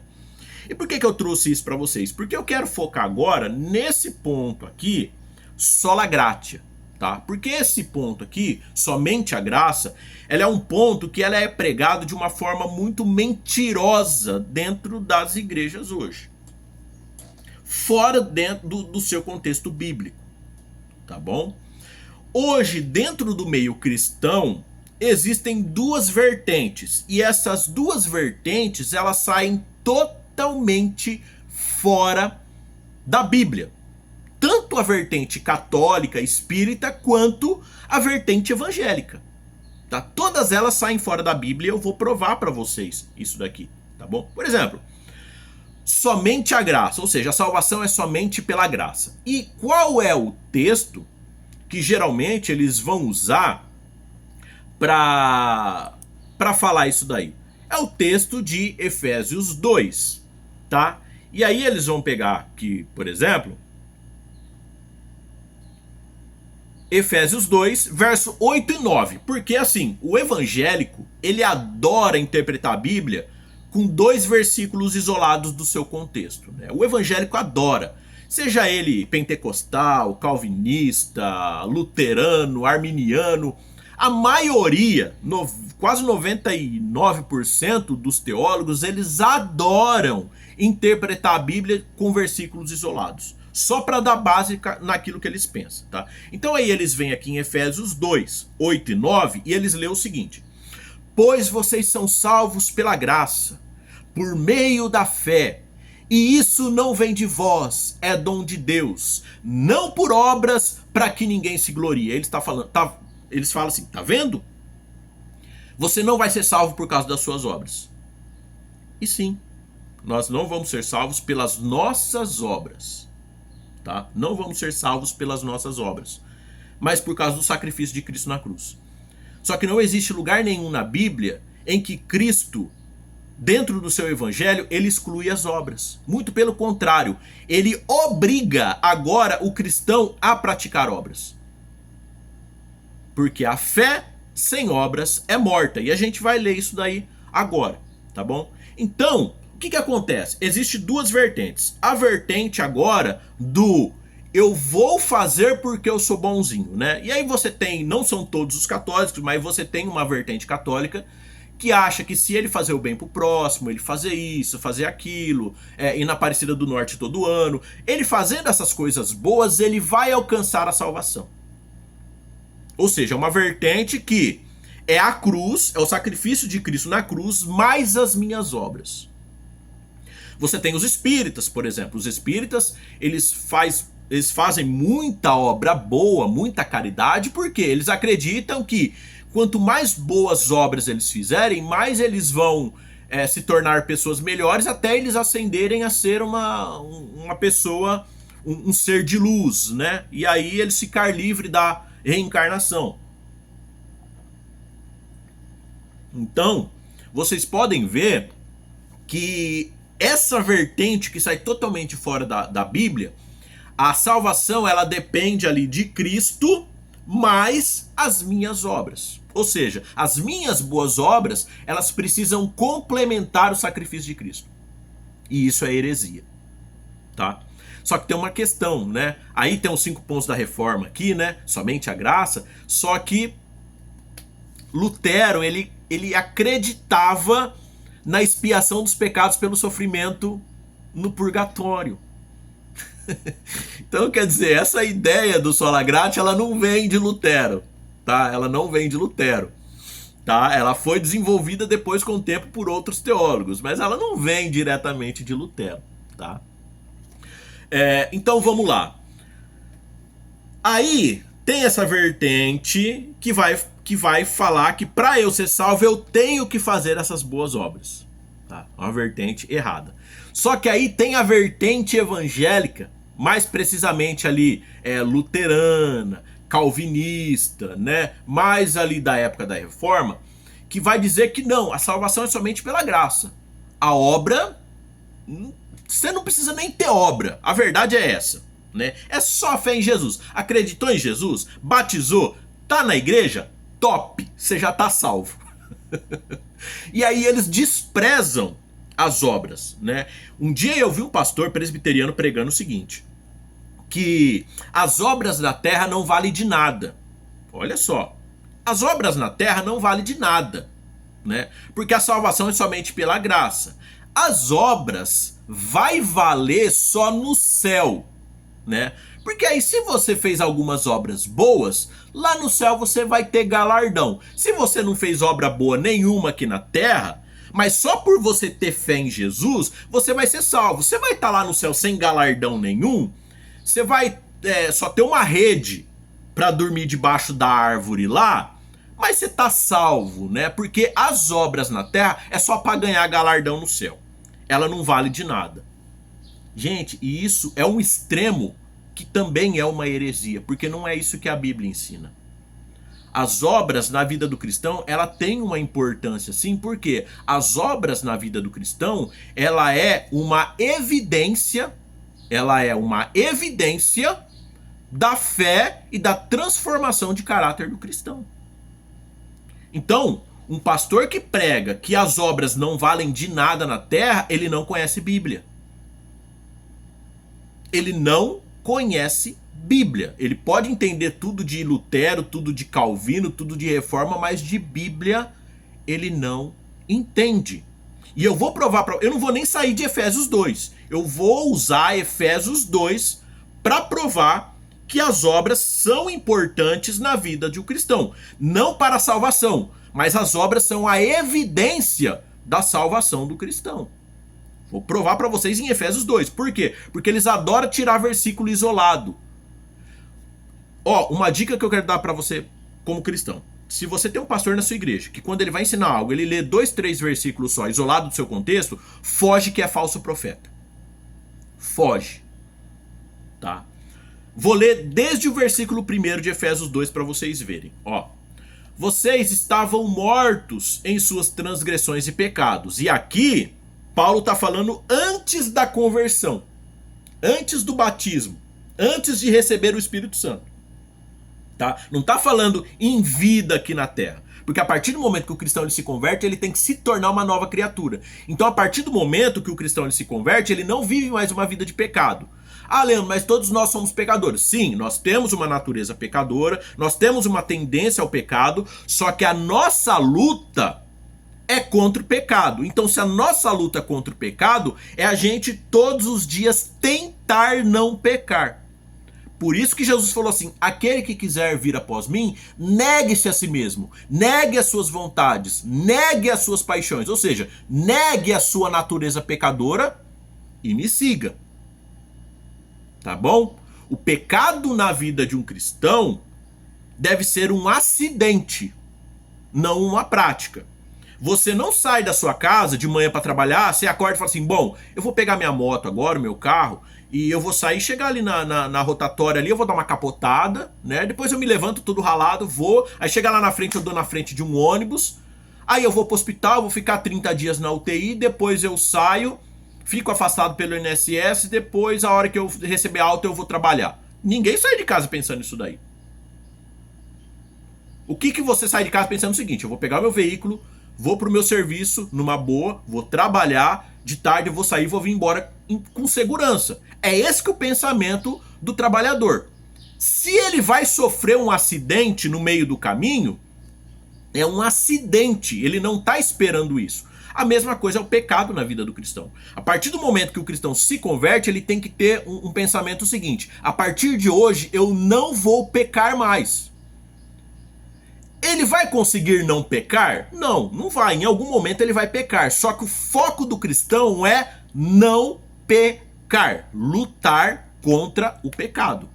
E por que eu trouxe isso para vocês? Porque eu quero focar agora nesse ponto aqui, sola gratia, tá? Porque esse ponto aqui, somente a graça, ela é um ponto que ela é pregado de uma forma muito mentirosa dentro das igrejas hoje. Fora dentro do seu contexto bíblico, tá bom? Hoje, dentro do meio cristão, existem 2 vertentes. E essas 2 vertentes, elas saem totalmente fora da Bíblia. Tanto a vertente católica, espírita, quanto a vertente evangélica. Tá? Todas elas saem fora da Bíblia e eu vou provar para vocês isso daqui, tá bom? Por exemplo, somente a graça, ou seja, a salvação é somente pela graça. E qual é o texto que geralmente eles vão usar para falar isso daí? É o texto de Efésios 2, tá? E aí eles vão pegar aqui, por exemplo, Efésios 2, verso 8 e 9. Porque assim, o evangélico, ele adora interpretar a Bíblia com 2 versículos isolados do seu contexto, né? O evangélico adora. Seja ele pentecostal, calvinista, luterano, arminiano, a maioria, quase 99% dos teólogos, eles adoram interpretar a Bíblia com versículos isolados. Só para dar base naquilo que eles pensam, tá? Então aí eles vêm aqui em Efésios 2, 8 e 9 e eles lêem o seguinte: pois vocês são salvos pela graça, por meio da fé, e isso não vem de vós, é dom de Deus, não por obras para que ninguém se glorie. Eles falam assim, tá vendo? Você não vai ser salvo por causa das suas obras. E sim, nós não vamos ser salvos pelas nossas obras. tá? Não vamos ser salvos pelas nossas obras, mas por causa do sacrifício de Cristo na cruz. Só que não existe lugar nenhum na Bíblia em que Cristo, dentro do seu evangelho, ele exclui as obras. Muito pelo contrário, ele obriga agora o cristão a praticar obras. Porque a fé sem obras é morta. E a gente vai ler isso daí agora, tá bom? Então, o que acontece? Existem duas vertentes. A vertente agora do eu vou fazer porque eu sou bonzinho, né? E aí você tem, não são todos os católicos, mas você tem uma vertente católica que acha que se ele fazer o bem pro próximo, ele fazer isso, fazer aquilo, ir na Aparecida do Norte todo ano, ele fazendo essas coisas boas, ele vai alcançar a salvação. Ou seja, é uma vertente que é a cruz, é o sacrifício de Cristo na cruz, mais as minhas obras. Você tem os espíritas, por exemplo. Os espíritas, eles fazem muita obra boa, muita caridade, porque eles acreditam que quanto mais boas obras eles fizerem, mais eles vão se tornar pessoas melhores, até eles ascenderem a ser uma pessoa, um ser de luz, né? E aí eles ficar livre da reencarnação. Então, vocês podem ver que essa vertente que sai totalmente fora da Bíblia, a salvação ela depende ali de Cristo mais as minhas obras. Ou seja, as minhas boas obras, elas precisam complementar o sacrifício de Cristo. E isso é heresia, tá? Só que tem uma questão, né? Aí tem os 5 pontos da reforma aqui, né? Somente a graça. Só que Lutero, ele acreditava na expiação dos pecados pelo sofrimento no purgatório. Então, quer dizer, essa ideia do sola gratia, ela não vem de Lutero, tá? Ela não vem de Lutero, tá? Ela foi desenvolvida depois com o tempo por outros teólogos, mas ela não vem diretamente de Lutero, tá? Então vamos lá. Aí tem essa vertente que vai falar que para eu ser salvo eu tenho que fazer essas boas obras, tá? Uma vertente errada. Só que aí tem a vertente evangélica, mais precisamente ali luterana, calvinista, né? Mais ali da época da Reforma, que vai dizer que não, a salvação é somente pela graça. A obra, você não precisa nem ter obra. A verdade é essa, né? É só a fé em Jesus. Acreditou em Jesus? Batizou? Tá na igreja? Top! Você já tá salvo. E aí eles desprezam as obras, né? Um dia eu vi um pastor presbiteriano pregando o seguinte, que as obras da terra não valem de nada. Olha só, as obras na terra não valem de nada, né? Porque a salvação é somente pela graça. As obras vai valer só no céu, né? Porque aí se você fez algumas obras boas, lá no céu você vai ter galardão. Se você não fez obra boa nenhuma aqui na terra, mas só por você ter fé em Jesus, você vai ser salvo. Você vai estar lá no céu sem galardão nenhum, você vai só ter uma rede para dormir debaixo da árvore lá, mas você tá salvo, né? Porque as obras na terra é só para ganhar galardão no céu. Ela não vale de nada. Gente, e isso é um extremo que também é uma heresia, porque não é isso que a Bíblia ensina. As obras na vida do cristão, ela tem uma importância sim, porque as obras na vida do cristão, ela é uma evidência da fé e da transformação de caráter do cristão. Então, um pastor que prega que as obras não valem de nada na terra, ele não conhece Bíblia. Ele não conhece Bíblia. Ele pode entender tudo de Lutero, tudo de Calvino, tudo de Reforma, mas de Bíblia ele não entende. E eu vou provar eu não vou nem sair de Efésios 2. Eu vou usar Efésios 2 para provar que as obras são importantes na vida de um cristão. Não para a salvação, mas as obras são a evidência da salvação do cristão. Vou provar para vocês em Efésios 2. Por quê? Porque eles adoram tirar versículo isolado. Ó, uma dica que eu quero dar para você como cristão. Se você tem um pastor na sua igreja, que quando ele vai ensinar algo, ele lê 2, 3 versículos só, isolado do seu contexto, foge que é falso profeta. Foge. Tá? Vou ler desde o versículo 1 de Efésios 2 para vocês verem. Ó, vocês estavam mortos em suas transgressões e pecados. E aqui, Paulo está falando antes da conversão, antes do batismo, antes de receber o Espírito Santo. Tá? Não está falando em vida aqui na terra. Porque a partir do momento que o cristão ele se converte, ele tem que se tornar uma nova criatura. Então, a partir do momento que o cristão ele se converte, ele não vive mais uma vida de pecado. Ah, Leandro, mas todos nós somos pecadores. Sim, nós temos uma natureza pecadora, nós temos uma tendência ao pecado, só que a nossa luta é contra o pecado. Então, se a nossa luta é contra o pecado, é a gente todos os dias tentar não pecar. Por isso que Jesus falou assim: aquele que quiser vir após mim, negue-se a si mesmo, negue as suas vontades, negue as suas paixões, ou seja, negue a sua natureza pecadora e me siga. Tá bom? O pecado na vida de um cristão deve ser um acidente, não uma prática. Você não sai da sua casa de manhã para trabalhar, você acorda e fala assim: bom, eu vou pegar minha moto agora, o meu carro, e eu vou sair, chegar ali na rotatória ali, eu vou dar uma capotada, né? Depois eu me levanto todo ralado, vou, aí chegar lá na frente, eu dou na frente de um ônibus, aí eu vou pro hospital, vou ficar 30 dias na UTI, depois eu saio, fico afastado pelo INSS, depois a hora que eu receber alta eu vou trabalhar. Ninguém sai de casa pensando nisso daí. O que você sai de casa pensando no seguinte: eu vou pegar meu veículo, vou pro meu serviço numa boa, vou trabalhar, de tarde eu vou sair, vou vir embora com segurança. É esse que é o pensamento do trabalhador. Se ele vai sofrer um acidente no meio do caminho, é um acidente, ele não está esperando isso. A mesma coisa é o pecado na vida do cristão. A partir do momento que o cristão se converte, ele tem que ter um pensamento seguinte: a partir de hoje eu não vou pecar mais. Ele vai conseguir não pecar? Não, não vai. Em algum momento ele vai pecar. Só que o foco do cristão é não pecar, lutar contra o pecado.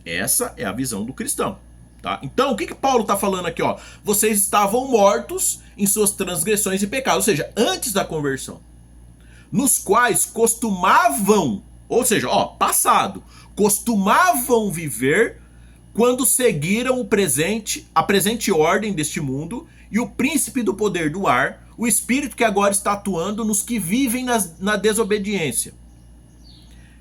Essa é a visão do cristão. Tá? Então, o que Paulo está falando aqui? Ó? Vocês estavam mortos em suas transgressões e pecados, ou seja, antes da conversão, nos quais costumavam, ou seja, ó, passado, costumavam viver quando seguiram a presente ordem deste mundo e o príncipe do poder do ar, o espírito que agora está atuando nos que vivem na desobediência.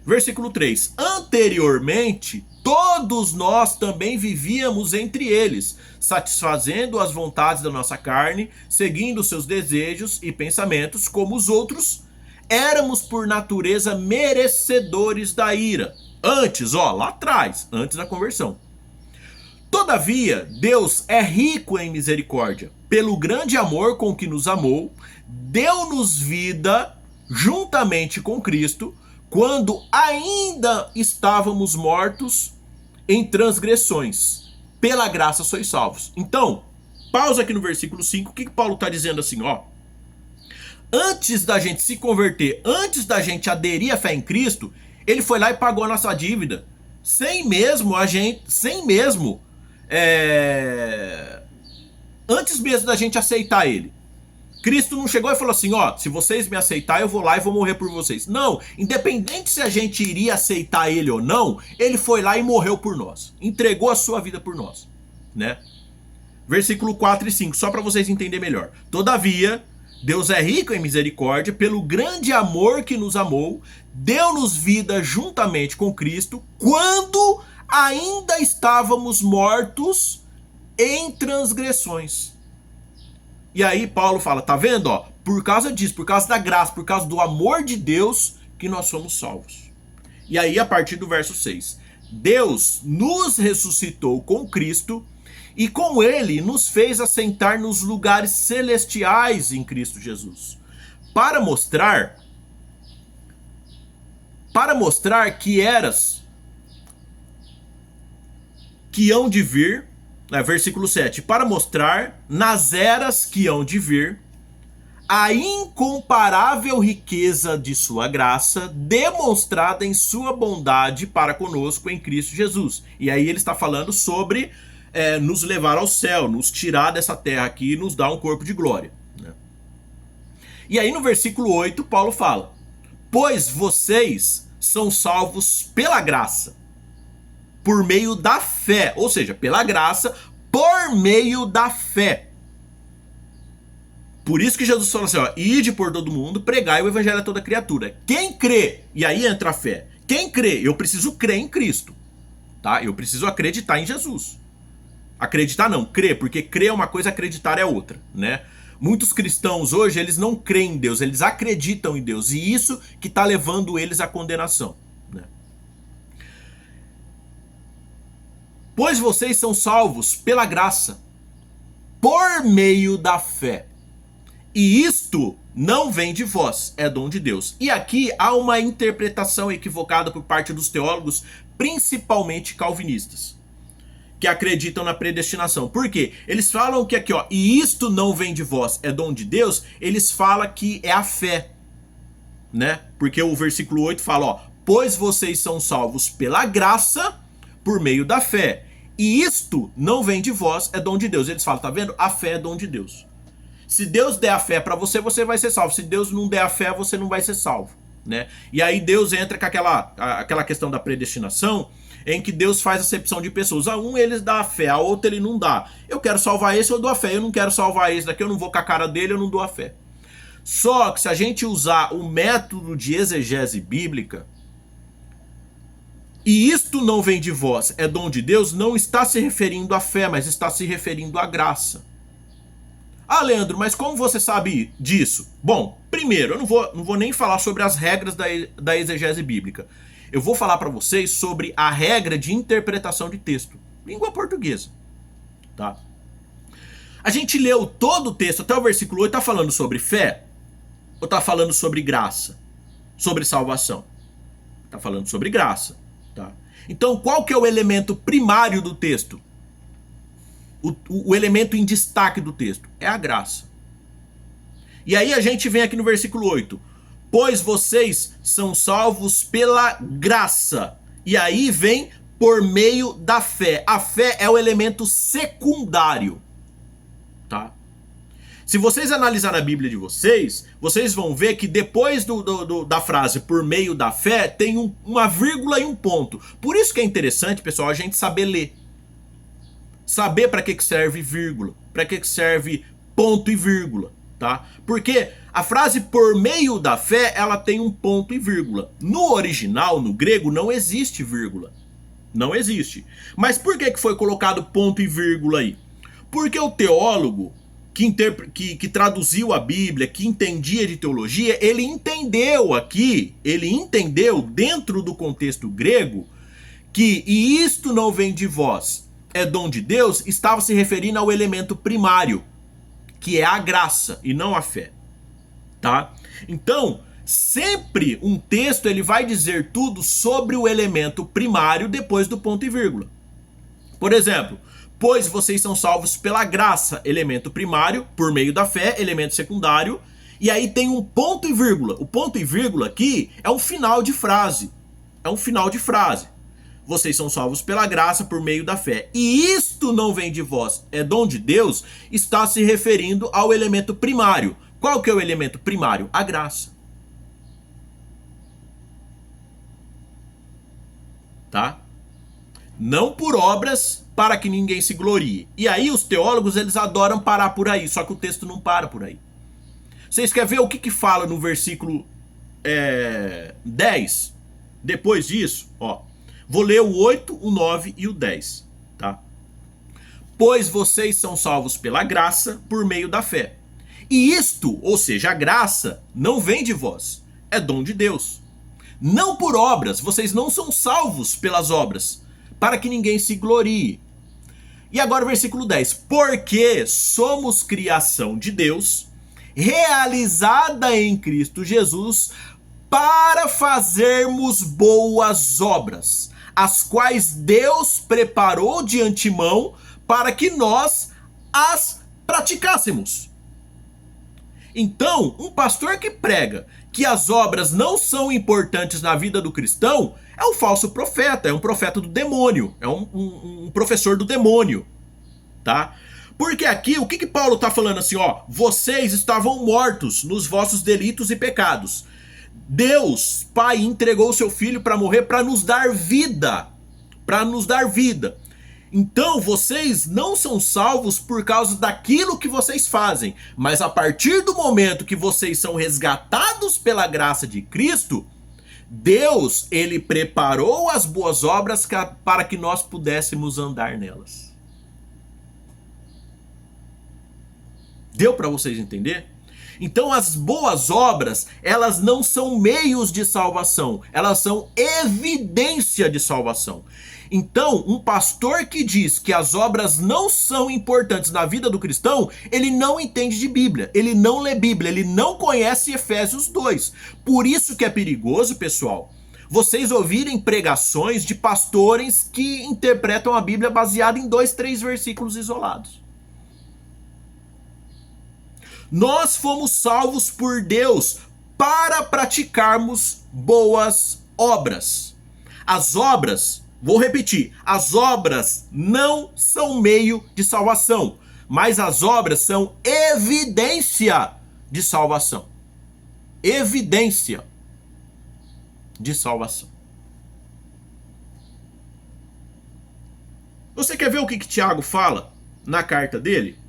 Versículo 3. Anteriormente, todos nós também vivíamos entre eles, satisfazendo as vontades da nossa carne, seguindo seus desejos e pensamentos, como os outros, éramos por natureza merecedores da ira. Antes, ó, lá atrás, antes da conversão. Todavia, Deus é rico em misericórdia. Pelo grande amor com que nos amou, deu-nos vida juntamente com Cristo, quando ainda estávamos mortos em transgressões. Pela graça sois salvos. Então, pausa aqui no versículo 5. O que Paulo está dizendo assim, ó? Antes da gente se converter, antes da gente aderir à fé em Cristo, ele foi lá e pagou a nossa dívida. Antes mesmo da gente aceitar ele. Cristo não chegou e falou assim: ó, se vocês me aceitarem, eu vou lá e vou morrer por vocês. Não, independente se a gente iria aceitar ele ou não, ele foi lá e morreu por nós. Entregou a sua vida por nós, né? Versículo 4 e 5, só para vocês entenderem melhor. Todavia, Deus é rico em misericórdia, pelo grande amor que nos amou, deu-nos vida juntamente com Cristo, quando ainda estávamos mortos em transgressões. E aí Paulo fala, tá vendo, ó? Por causa disso, por causa da graça, por causa do amor de Deus, que nós somos salvos. E aí, a partir do verso 6, Deus nos ressuscitou com Cristo e com ele nos fez assentar nos lugares celestiais em Cristo Jesus, para mostrar que hão de vir, versículo 7, para mostrar nas eras que hão de vir a incomparável riqueza de sua graça, demonstrada em sua bondade para conosco em Cristo Jesus. E aí ele está falando sobre nos levar ao céu, nos tirar dessa terra aqui e nos dar um corpo de glória, né? E aí no versículo 8 Paulo fala: pois vocês são salvos pela graça. por meio da fé, ou seja, pela graça, por meio da fé. Por isso que Jesus falou assim, ó, ide por todo mundo, pregai o evangelho a toda criatura. Quem crê, e aí entra a fé. Quem crê, eu preciso crer em Cristo, tá? Eu preciso acreditar em Jesus. Acreditar não, crer, porque crer é uma coisa, acreditar é outra, né? Muitos cristãos hoje, eles não creem em Deus, eles acreditam em Deus, e isso que está levando eles à condenação, né? Pois vocês são salvos pela graça, por meio da fé. E isto não vem de vós, é dom de Deus. E aqui há uma interpretação equivocada por parte dos teólogos, principalmente calvinistas, que acreditam na predestinação. Por quê? Eles falam que aqui, ó, e isto não vem de vós, é dom de Deus, eles falam que é a fé, né? Porque o versículo 8 fala, ó, pois vocês são salvos pela graça, por meio da fé. E isto não vem de vós, é dom de Deus. Eles falam, tá vendo? A fé é dom de Deus. Se Deus der a fé para você, você vai ser salvo. Se Deus não der a fé, você não vai ser salvo, né? E aí Deus entra com aquela questão da predestinação, em que Deus faz acepção de pessoas. A um ele dá a fé, a outro ele não dá. Eu quero salvar esse, eu dou a fé. Eu não quero salvar esse daqui, eu não vou com a cara dele, eu não dou a fé. Só que se a gente usar o método de exegese bíblica, e isto não vem de vós, é dom de Deus, não está se referindo à fé, mas está se referindo à graça. Ah, Leandro, mas como você sabe disso? Bom, primeiro, eu não vou nem falar sobre as regras da exegese bíblica. Eu vou falar para vocês sobre a regra de interpretação de texto, língua portuguesa, tá? A gente leu todo o texto, até o versículo 8, tá falando sobre fé? Ou tá falando sobre graça? Sobre salvação? Tá falando sobre graça, tá? Então, qual que é o elemento primário do texto? O elemento em destaque do texto é a graça. E aí a gente vem aqui no versículo 8. Pois vocês são salvos pela graça. E aí vem por meio da fé. A fé é o elemento secundário, tá? Se vocês analisarem a Bíblia de vocês, vocês vão ver que depois da frase por meio da fé, tem uma vírgula e um ponto. Por isso que é interessante, pessoal, a gente saber ler. Saber para que serve vírgula, para que serve ponto e vírgula, tá? Porque a frase por meio da fé, ela tem um ponto e vírgula. No original, no grego, não existe vírgula. Não existe. Mas por que foi colocado ponto e vírgula aí? Porque o teólogo que traduziu a Bíblia, que entendia de teologia, ele entendeu dentro do contexto grego, que e isto não vem de vós, é dom de Deus, estava se referindo ao elemento primário, que é a graça e não a fé, tá? Então, sempre um texto ele vai dizer tudo sobre o elemento primário depois do ponto e vírgula. Por exemplo, pois vocês são salvos pela graça, elemento primário, por meio da fé, elemento secundário, e aí tem um ponto e vírgula. O ponto e vírgula aqui é um final de frase. É um final de frase. Vocês são salvos pela graça por meio da fé. E isto não vem de vós, é dom de Deus, está se referindo ao elemento primário. Qual que é o elemento primário? A graça. Tá? Não por obras para que ninguém se glorie. E aí os teólogos eles adoram parar por aí, só que o texto não para por aí. Vocês querem ver o que fala no versículo 10? Depois disso, ó. Vou ler o 8, o 9 e o 10, tá? Pois vocês são salvos pela graça por meio da fé. E isto, ou seja, a graça, não vem de vós, é dom de Deus. Não por obras, vocês não são salvos pelas obras, para que ninguém se glorie. E agora o versículo 10. Porque somos criação de Deus, realizada em Cristo Jesus, para fazermos boas obras, as quais Deus preparou de antemão para que nós as praticássemos. Então, um pastor que prega que as obras não são importantes na vida do cristão é um falso profeta, é um profeta do demônio, é um professor do demônio, tá? Porque aqui, o que Paulo está falando assim, ó, vocês estavam mortos nos vossos delitos e pecados. Deus, Pai, entregou o seu Filho para morrer para nos dar vida. para nos dar vida. Então vocês não são salvos por causa daquilo que vocês fazem, mas a partir do momento que vocês são resgatados pela graça de Cristo, Deus, ele preparou as boas obras para que nós pudéssemos andar nelas. Deu para vocês entender? Então as boas obras, elas não são meios de salvação, elas são evidência de salvação. Então, um pastor que diz que as obras não são importantes na vida do cristão, ele não entende de Bíblia, ele não lê Bíblia, ele não conhece Efésios 2. Por isso que é perigoso, pessoal, vocês ouvirem pregações de pastores que interpretam a Bíblia baseada em 2, 3 versículos isolados. Nós fomos salvos por Deus para praticarmos boas obras. As obras, vou repetir, as obras não são meio de salvação, mas as obras são evidência de salvação. Evidência de salvação. Você quer ver o que Tiago fala na carta dele?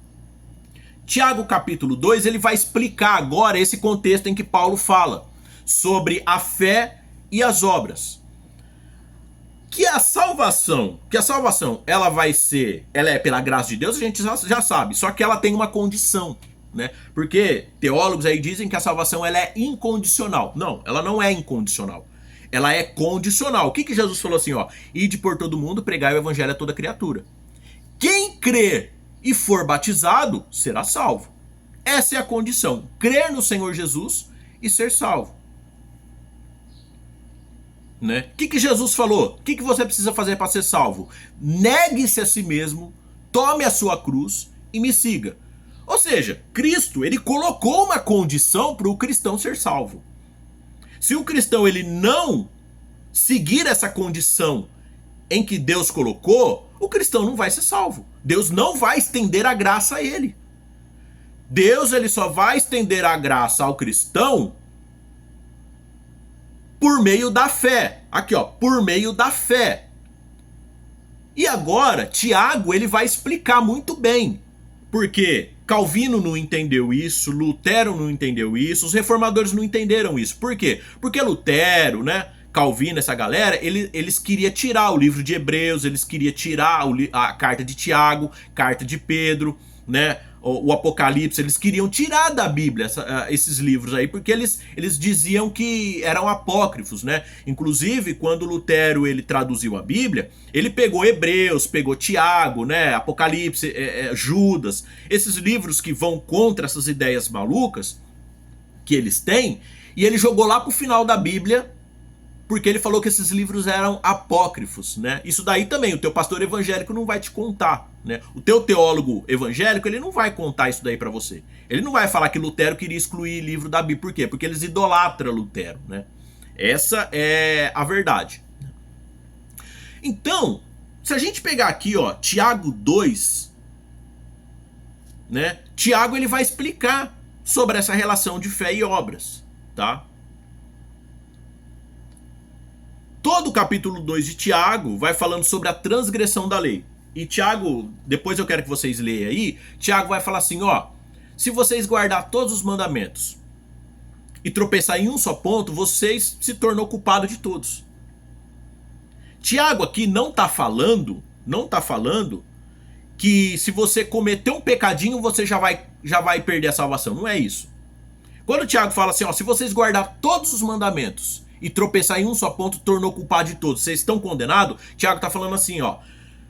Tiago capítulo 2, ele vai explicar agora esse contexto em que Paulo fala sobre a fé e as obras. Que a salvação, ela é pela graça de Deus, a gente já sabe, só que ela tem uma condição, né? Porque teólogos aí dizem que a salvação ela é incondicional. Não, ela não é incondicional. Ela é condicional. O que Jesus falou assim, ó? Ide por todo mundo, pregai o evangelho a toda criatura. Quem crer e for batizado, será salvo. Essa é a condição. Crer no Senhor Jesus e ser salvo. Né? O que Jesus falou? O que você precisa fazer para ser salvo? Negue-se a si mesmo, tome a sua cruz e me siga. Ou seja, Cristo, ele colocou uma condição para o cristão ser salvo. Se o cristão ele não seguir essa condição em que Deus colocou, o cristão não vai ser salvo. Deus não vai estender a graça a ele. Deus ele só vai estender a graça ao cristão por meio da fé. Aqui, ó, por meio da fé. E agora, Tiago, ele vai explicar muito bem. Porque Calvino não entendeu isso, Lutero não entendeu isso, os reformadores não entenderam isso. Por quê? Porque Lutero, né, Calvino, essa galera, eles queriam tirar o livro de Hebreus, eles queriam tirar a carta de Tiago, carta de Pedro, né, o Apocalipse, eles queriam tirar da Bíblia esses livros aí, porque eles diziam que eram apócrifos, né? Inclusive, quando Lutero ele traduziu a Bíblia, ele pegou Hebreus, pegou Tiago, né, Apocalipse, Judas, esses livros que vão contra essas ideias malucas que eles têm, e ele jogou lá pro final da Bíblia, porque ele falou que esses livros eram apócrifos, né? Isso daí também, o teu pastor evangélico não vai te contar, né? O teu teólogo evangélico, ele não vai contar isso daí pra você. Ele não vai falar que Lutero queria excluir livro da Bíblia. Por quê? Porque eles idolatram Lutero, né? Essa é a verdade. Então, se a gente pegar aqui, ó, Tiago 2, né? Tiago, ele vai explicar sobre essa relação de fé e obras, tá? Todo o capítulo 2 de Tiago vai falando sobre a transgressão da lei. E Tiago, depois eu quero que vocês leiam aí, Tiago vai falar assim, ó, se vocês guardar todos os mandamentos e tropeçar em um só ponto, vocês se tornam culpados de todos. Tiago aqui não tá falando que se você cometer um pecadinho, você já vai perder a salvação. Não é isso. Quando Tiago fala assim, ó, se vocês guardar todos os mandamentos e tropeçar em um só ponto, tornou culpado de todos, vocês estão condenados? Tiago tá falando assim, ó,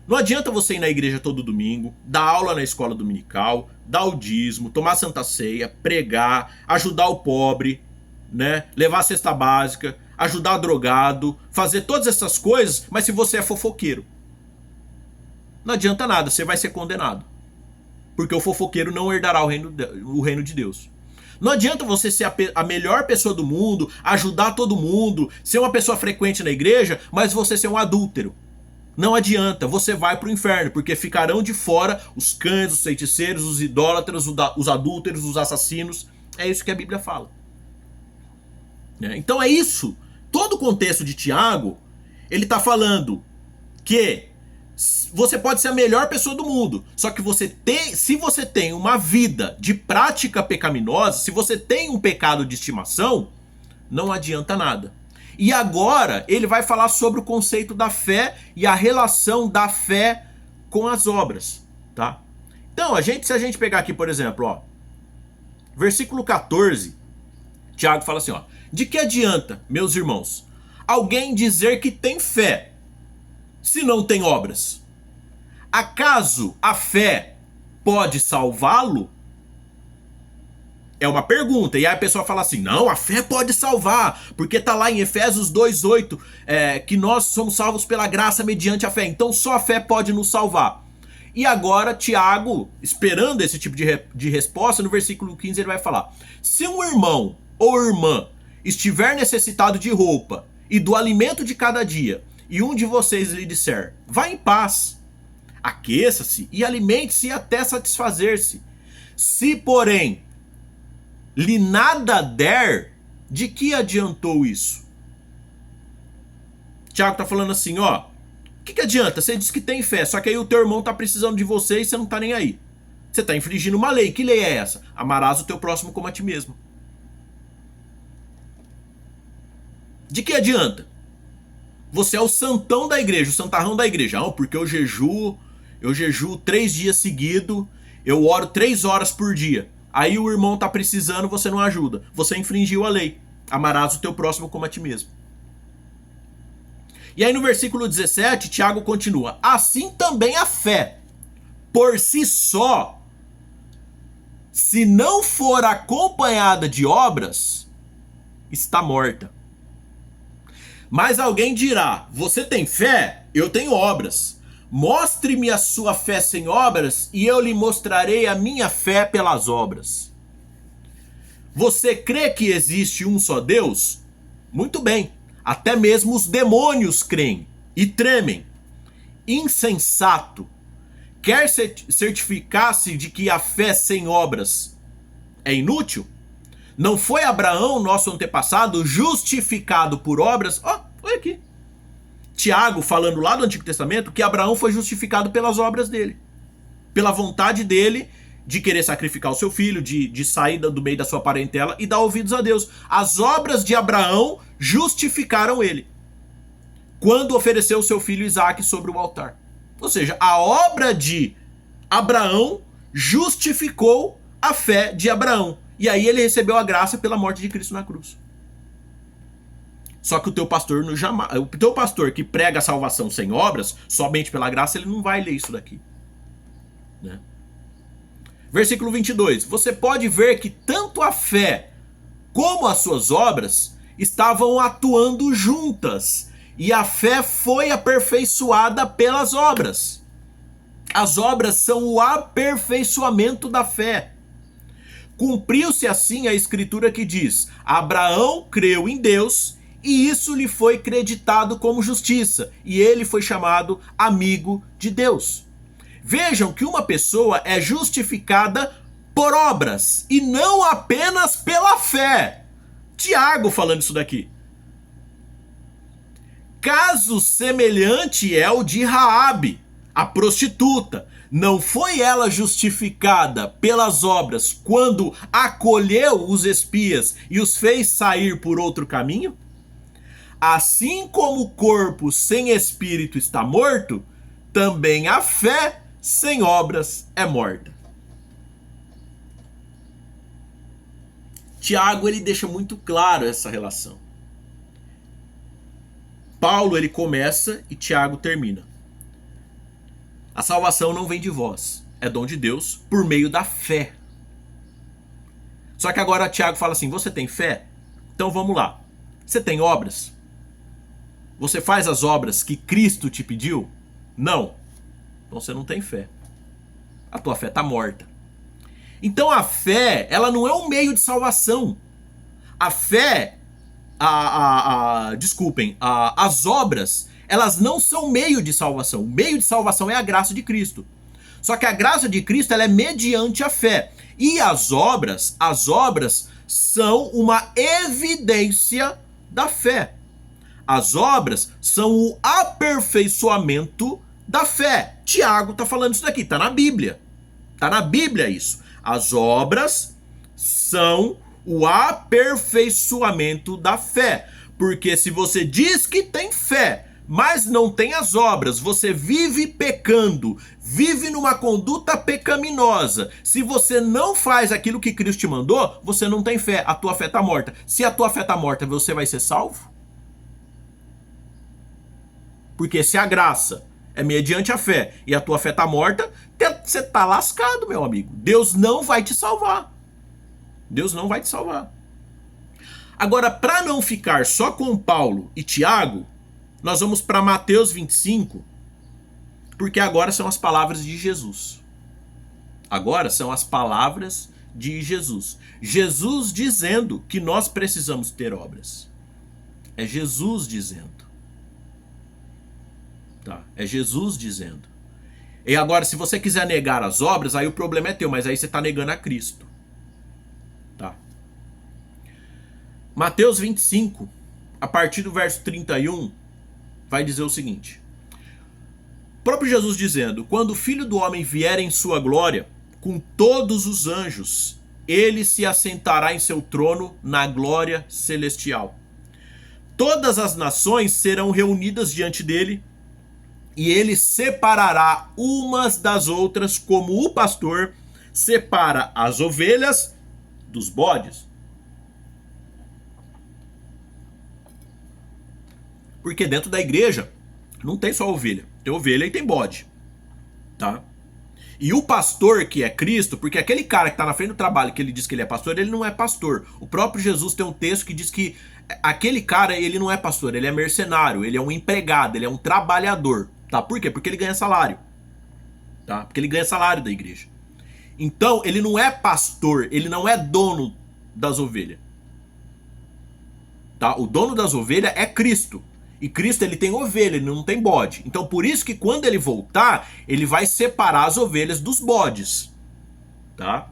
não adianta você ir na igreja todo domingo, dar aula na escola dominical, dar o dízimo, tomar santa ceia, pregar, ajudar o pobre, né, levar a cesta básica, ajudar o drogado, fazer todas essas coisas, mas se você é fofoqueiro, não adianta nada, você vai ser condenado. Porque o fofoqueiro não herdará o reino de Deus. Não adianta você ser a melhor pessoa do mundo, ajudar todo mundo, ser uma pessoa frequente na igreja, mas você ser um adúltero. Não adianta, você vai para o inferno, porque ficarão de fora os cães, os feiticeiros, os idólatras, os adúlteros, os assassinos. É isso que a Bíblia fala. Então é isso. Todo o contexto de Tiago, ele está falando que você pode ser a melhor pessoa do mundo, só que se você tem uma vida de prática pecaminosa, se você tem um pecado de estimação, não adianta nada. E agora ele vai falar sobre o conceito da fé e a relação da fé com as obras, tá? Então, se a gente pegar aqui, por exemplo, ó, versículo 14, Tiago fala assim, ó: de que adianta, meus irmãos, alguém dizer que tem fé, se não tem obras? Acaso a fé pode salvá-lo? É uma pergunta, e aí a pessoa fala assim, não, a fé pode salvar, porque tá lá em Efésios 2:8, que nós somos salvos pela graça mediante a fé, então só a fé pode nos salvar. E agora Tiago, esperando esse tipo de resposta, no versículo 15 ele vai falar: se um irmão ou irmã estiver necessitado de roupa e do alimento de cada dia, e um de vocês lhe disser, vá em paz, aqueça-se e alimente-se até satisfazer-se. Se, porém, lhe nada der, de que adiantou isso? Tiago tá falando assim, ó, o que adianta? Você diz que tem fé, só que aí o teu irmão tá precisando de você e você não tá nem aí. Você tá infringindo uma lei. Que lei é essa? Amarás o teu próximo como a ti mesmo. De que adianta? Você é o santão da igreja, o santarrão da igreja. Não, porque eu jejuo 3 dias seguidos, eu oro 3 horas por dia. Aí o irmão tá precisando, você não ajuda. Você infringiu a lei. Amarás o teu próximo como a ti mesmo. E aí no versículo 17, Tiago continua: assim também a fé, por si só, se não for acompanhada de obras, está morta. Mas alguém dirá, você tem fé? Eu tenho obras. Mostre-me a sua fé sem obras, e eu lhe mostrarei a minha fé pelas obras. Você crê que existe um só Deus? Muito bem. Até mesmo os demônios creem e tremem. Insensato. Quer certificar-se de que a fé sem obras é inútil? Não foi Abraão, nosso antepassado, justificado por obras? Ó, olha aqui. Tiago falando lá do Antigo Testamento que Abraão foi justificado pelas obras dele. Pela vontade dele de querer sacrificar o seu filho, de sair do meio da sua parentela e dar ouvidos a Deus. As obras de Abraão justificaram ele quando ofereceu o seu filho Isaque sobre o altar. Ou seja, a obra de Abraão justificou a fé de Abraão. E aí ele recebeu a graça pela morte de Cristo na cruz. Só que o teu pastor que prega a salvação sem obras, somente pela graça, ele não vai ler isso daqui, né? Versículo 22. Você pode ver que tanto a fé como as suas obras estavam atuando juntas. E a fé foi aperfeiçoada pelas obras. As obras são o aperfeiçoamento da fé. Cumpriu-se assim a escritura que diz: Abraão creu em Deus e isso lhe foi creditado como justiça. E ele foi chamado amigo de Deus. Vejam que uma pessoa é justificada por obras e não apenas pela fé. Tiago falando isso daqui. Caso semelhante é o de Raabe, a prostituta. Não foi ela justificada pelas obras quando acolheu os espias e os fez sair por outro caminho? Assim como o corpo sem espírito está morto, também a fé sem obras é morta. Tiago, ele deixa muito claro essa relação. Paulo, ele começa e Tiago termina. A salvação não vem de vós, é dom de Deus por meio da fé. Só que agora Tiago fala assim: você tem fé? Então vamos lá. Você tem obras? Você faz as obras que Cristo te pediu? Não. Então você não tem fé. A tua fé está morta. Então a fé, ela não é um meio de salvação. A fé, as obras, elas não são meio de salvação. O meio de salvação é a graça de Cristo. Só que a graça de Cristo, ela é mediante a fé. E as obras são uma evidência da fé. As obras são o aperfeiçoamento da fé. Tiago está falando isso daqui, está na Bíblia. Está na Bíblia isso. As obras são o aperfeiçoamento da fé. Porque se você diz que tem fé, mas não tem as obras, você vive pecando, vive numa conduta pecaminosa. Se você não faz aquilo que Cristo te mandou, você não tem fé, a tua fé está morta. Se a tua fé está morta, você vai ser salvo? Porque se a graça é mediante a fé e a tua fé está morta, você está lascado, meu amigo. Deus não vai te salvar. Deus não vai te salvar. Agora, para não ficar só com Paulo e Tiago, nós vamos para Mateus 25, porque agora são as palavras de Jesus. Agora são as palavras de Jesus. Jesus dizendo que nós precisamos ter obras. É Jesus dizendo. Tá? É Jesus dizendo. E agora, se você quiser negar as obras, aí o problema é teu, mas aí você está negando a Cristo. Tá? Mateus 25, a partir do verso 31, vai dizer o seguinte. O próprio Jesus dizendo: quando o Filho do Homem vier em sua glória, com todos os anjos, ele se assentará em seu trono na glória celestial. Todas as nações serão reunidas diante dele, e ele separará umas das outras, como o pastor separa as ovelhas dos bodes. Porque dentro da igreja não tem só ovelha. Tem ovelha e tem bode. Tá? E o pastor que é Cristo, porque aquele cara que está na frente do trabalho que ele diz que ele é pastor, ele não é pastor. O próprio Jesus tem um texto que diz que aquele cara, ele não é pastor, ele é mercenário, ele é um empregado, ele é um trabalhador. Tá? Por quê? Porque ele ganha salário. Tá? Porque ele ganha salário da igreja. Então, ele não é pastor, ele não é dono das ovelhas. Tá? O dono das ovelhas é Cristo. E Cristo, ele tem ovelha, ele não tem bode. Então por isso que quando ele voltar, ele vai separar as ovelhas dos bodes. Tá?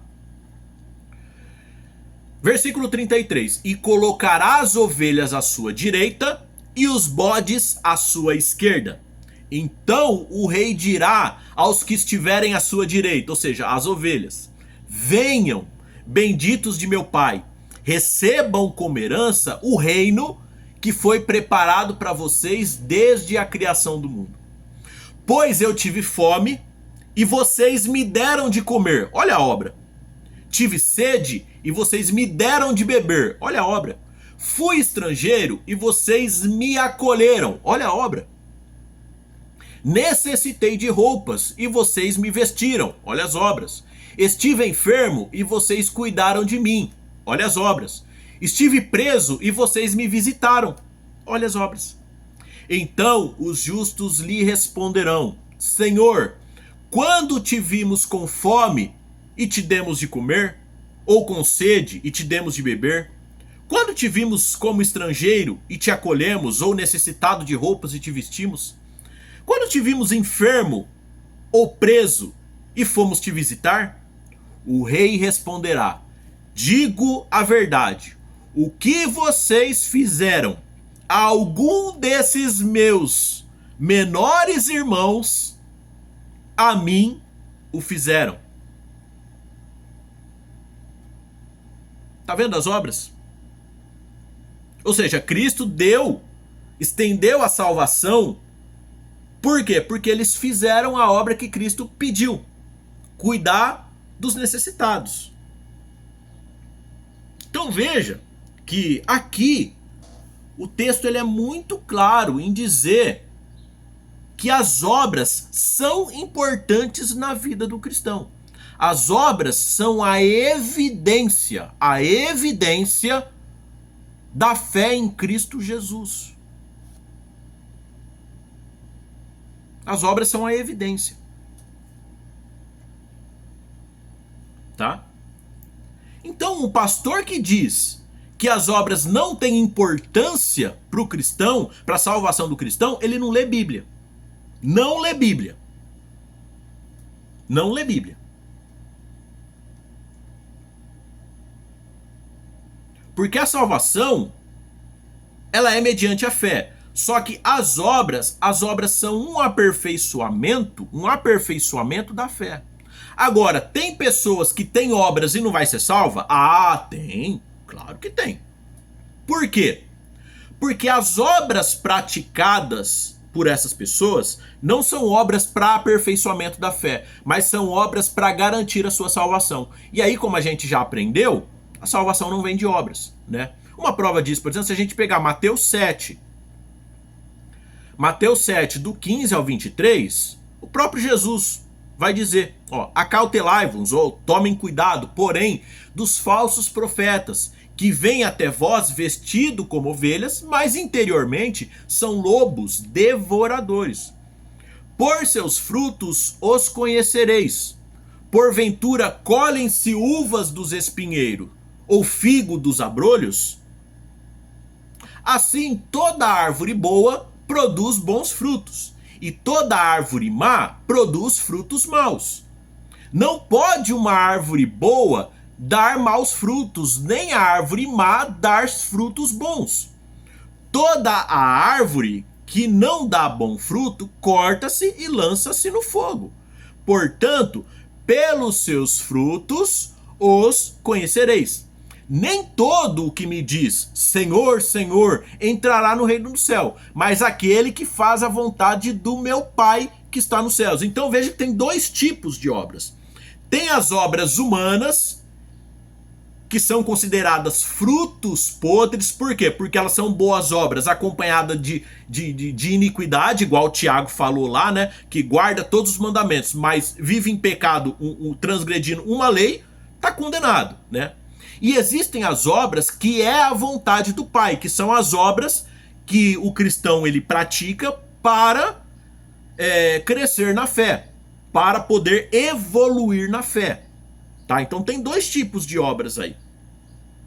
Versículo 33. E colocará as ovelhas à sua direita e os bodes à sua esquerda. Então o rei dirá aos que estiverem à sua direita, ou seja, às ovelhas: venham, benditos de meu Pai, recebam como herança o reino que foi preparado para vocês desde a criação do mundo. Pois eu tive fome e vocês me deram de comer. Olha a obra. Tive sede e vocês me deram de beber. Olha a obra. Fui estrangeiro e vocês me acolheram. Olha a obra. Necessitei de roupas e vocês me vestiram. Olha as obras. Estive enfermo e vocês cuidaram de mim. Olha as obras. Estive preso e vocês me visitaram. Olha as obras. Então os justos lhe responderão: Senhor, quando te vimos com fome e te demos de comer? Ou com sede e te demos de beber? Quando te vimos como estrangeiro e te acolhemos? Ou necessitado de roupas e te vestimos? Quando te vimos enfermo ou preso e fomos te visitar? O rei responderá: digo a verdade. O que vocês fizeram a algum desses meus menores irmãos, a mim o fizeram. Tá vendo as obras? Ou seja, Cristo estendeu a salvação. Por quê? Porque eles fizeram a obra que Cristo pediu: cuidar dos necessitados. Então veja que aqui o texto ele é muito claro em dizer que as obras são importantes na vida do cristão. As obras são a evidência da fé em Cristo Jesus. As obras são a evidência. Tá? Então, o pastor que diz que as obras não têm importância para o cristão, para a salvação do cristão, ele não lê Bíblia. Não lê Bíblia. Não lê Bíblia. Porque a salvação, ela é mediante a fé. Só que as obras são um aperfeiçoamento da fé. Agora, tem pessoas que têm obras e não vai ser salva? Ah, tem, claro que tem. Por quê? Porque as obras praticadas por essas pessoas não são obras para aperfeiçoamento da fé, mas são obras para garantir a sua salvação. E aí, como a gente já aprendeu, a salvação não vem de obras, né? Uma prova disso, por exemplo, se a gente pegar Mateus 7, do 15 ao 23, o próprio Jesus vai dizer, ó, acautelai-vos, ou tomem cuidado, porém, dos falsos profetas, que vêm até vós vestido como ovelhas, mas interiormente são lobos devoradores. Por seus frutos os conhecereis. Porventura colhem-se uvas dos espinheiros, ou figo dos abrolhos? Assim toda árvore boa produz bons frutos, e toda árvore má produz frutos maus. Não pode uma árvore boa dar maus frutos, nem a árvore má dar frutos bons. Toda a árvore que não dá bom fruto, corta-se e lança-se no fogo. Portanto, pelos seus frutos os conhecereis. Nem todo o que me diz Senhor, Senhor entrará no reino do céu, mas aquele que faz a vontade do meu Pai que está nos céus. Então veja que tem dois tipos de obras. Tem as obras humanas, que são consideradas frutos podres. Por quê? Porque elas são boas obras acompanhadas de iniquidade, igual o Tiago falou lá, né? Que guarda todos os mandamentos, mas vive em pecado, transgredindo uma lei, está condenado, né? E existem as obras que é a vontade do Pai, que são as obras que o cristão ele pratica para crescer na fé, para poder evoluir na fé. Tá? Então tem dois tipos de obras aí.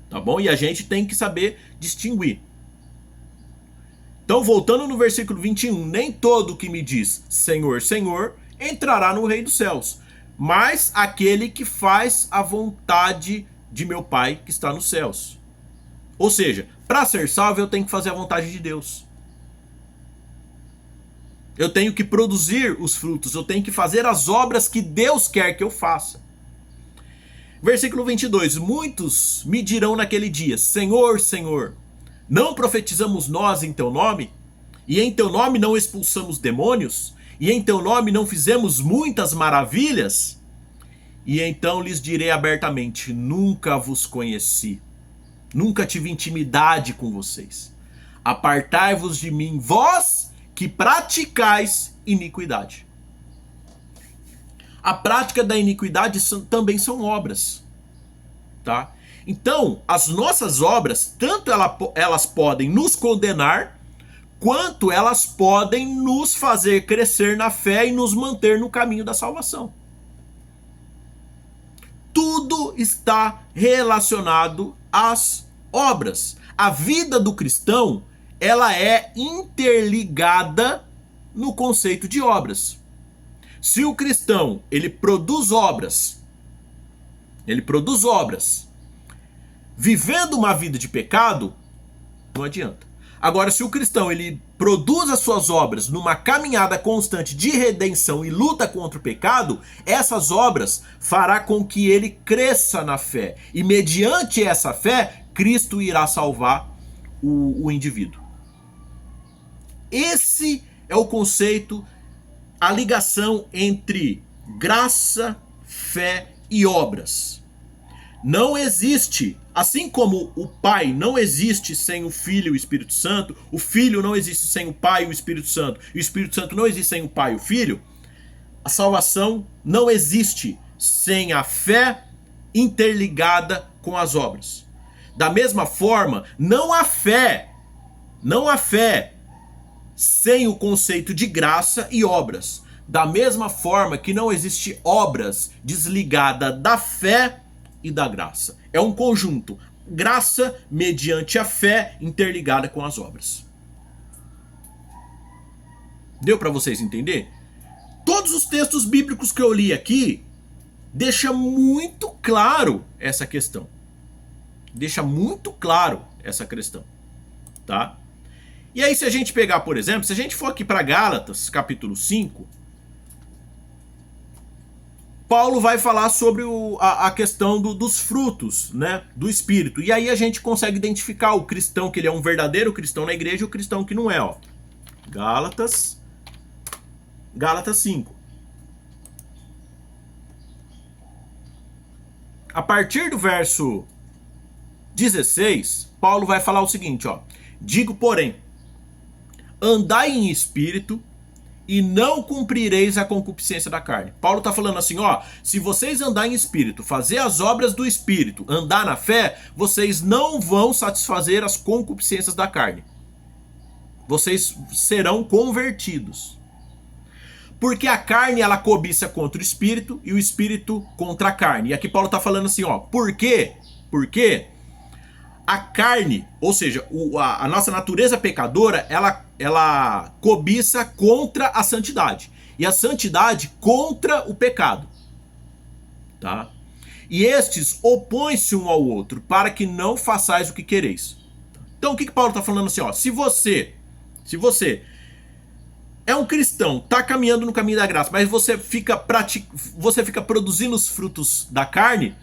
Tá bom? E a gente tem que saber distinguir. Então, voltando no versículo 21, nem todo que me diz Senhor, Senhor entrará no reino dos céus, mas aquele que faz a vontade de meu Pai que está nos céus. Ou seja, para ser salvo eu tenho que fazer a vontade de Deus. Eu tenho que produzir os frutos, eu tenho que fazer as obras que Deus quer que eu faça. Versículo 22, muitos me dirão naquele dia, Senhor, Senhor, não profetizamos nós em teu nome? E em teu nome não expulsamos demônios? E em teu nome não fizemos muitas maravilhas? E então lhes direi abertamente, nunca vos conheci, nunca tive intimidade com vocês. Apartai-vos de mim, vós que praticais iniquidade. A prática da iniquidade também são obras, tá? Então, as nossas obras, tanto elas podem nos condenar, quanto elas podem nos fazer crescer na fé e nos manter no caminho da salvação. Tudo está relacionado às obras. A vida do cristão, ela é interligada no conceito de obras. Se o cristão, ele produz obras, vivendo uma vida de pecado, não adianta. Agora, se o cristão, ele produz as suas obras numa caminhada constante de redenção e luta contra o pecado, essas obras fará com que ele cresça na fé. E mediante essa fé, Cristo irá salvar o indivíduo. Esse é o conceito, a ligação entre graça, fé e obras. Não existe, assim como o Pai não existe sem o Filho e o Espírito Santo, o Filho não existe sem o Pai e o Espírito Santo, e o Espírito Santo não existe sem o Pai e o Filho, a salvação não existe sem a fé interligada com as obras. Da mesma forma, não há fé sem o conceito de graça e obras. Da mesma forma que não existe obras desligada da fé e da graça. É um conjunto. Graça mediante a fé interligada com as obras. Deu para vocês entender? Todos os textos bíblicos que eu li aqui deixa muito claro essa questão. Tá? E aí, se a gente pegar, por exemplo, se a gente for aqui para Gálatas, capítulo 5, Paulo vai falar sobre a questão dos frutos, né, do Espírito. E aí a gente consegue identificar o cristão, que ele é um verdadeiro cristão na igreja, e o cristão que não é. Ó. Gálatas 5. A partir do verso 16, Paulo vai falar o seguinte, ó. Digo, porém, andai em espírito e não cumprireis a concupiscência da carne. Paulo está falando assim, ó, se vocês andar em espírito, fazer as obras do espírito, andar na fé, vocês não vão satisfazer as concupiscências da carne. Vocês serão convertidos. Porque a carne, ela cobiça contra o espírito e o espírito contra a carne. E aqui Paulo está falando assim, ó, por quê? Porque a carne, ou seja, a nossa natureza pecadora, ela cobiça contra a santidade. E a santidade contra o pecado. Tá? E estes opõem-se um ao outro, para que não façais o que quereis. Então o que Paulo está falando assim, ó, se você é um cristão, tá caminhando no caminho da graça, mas você fica produzindo os frutos da carne,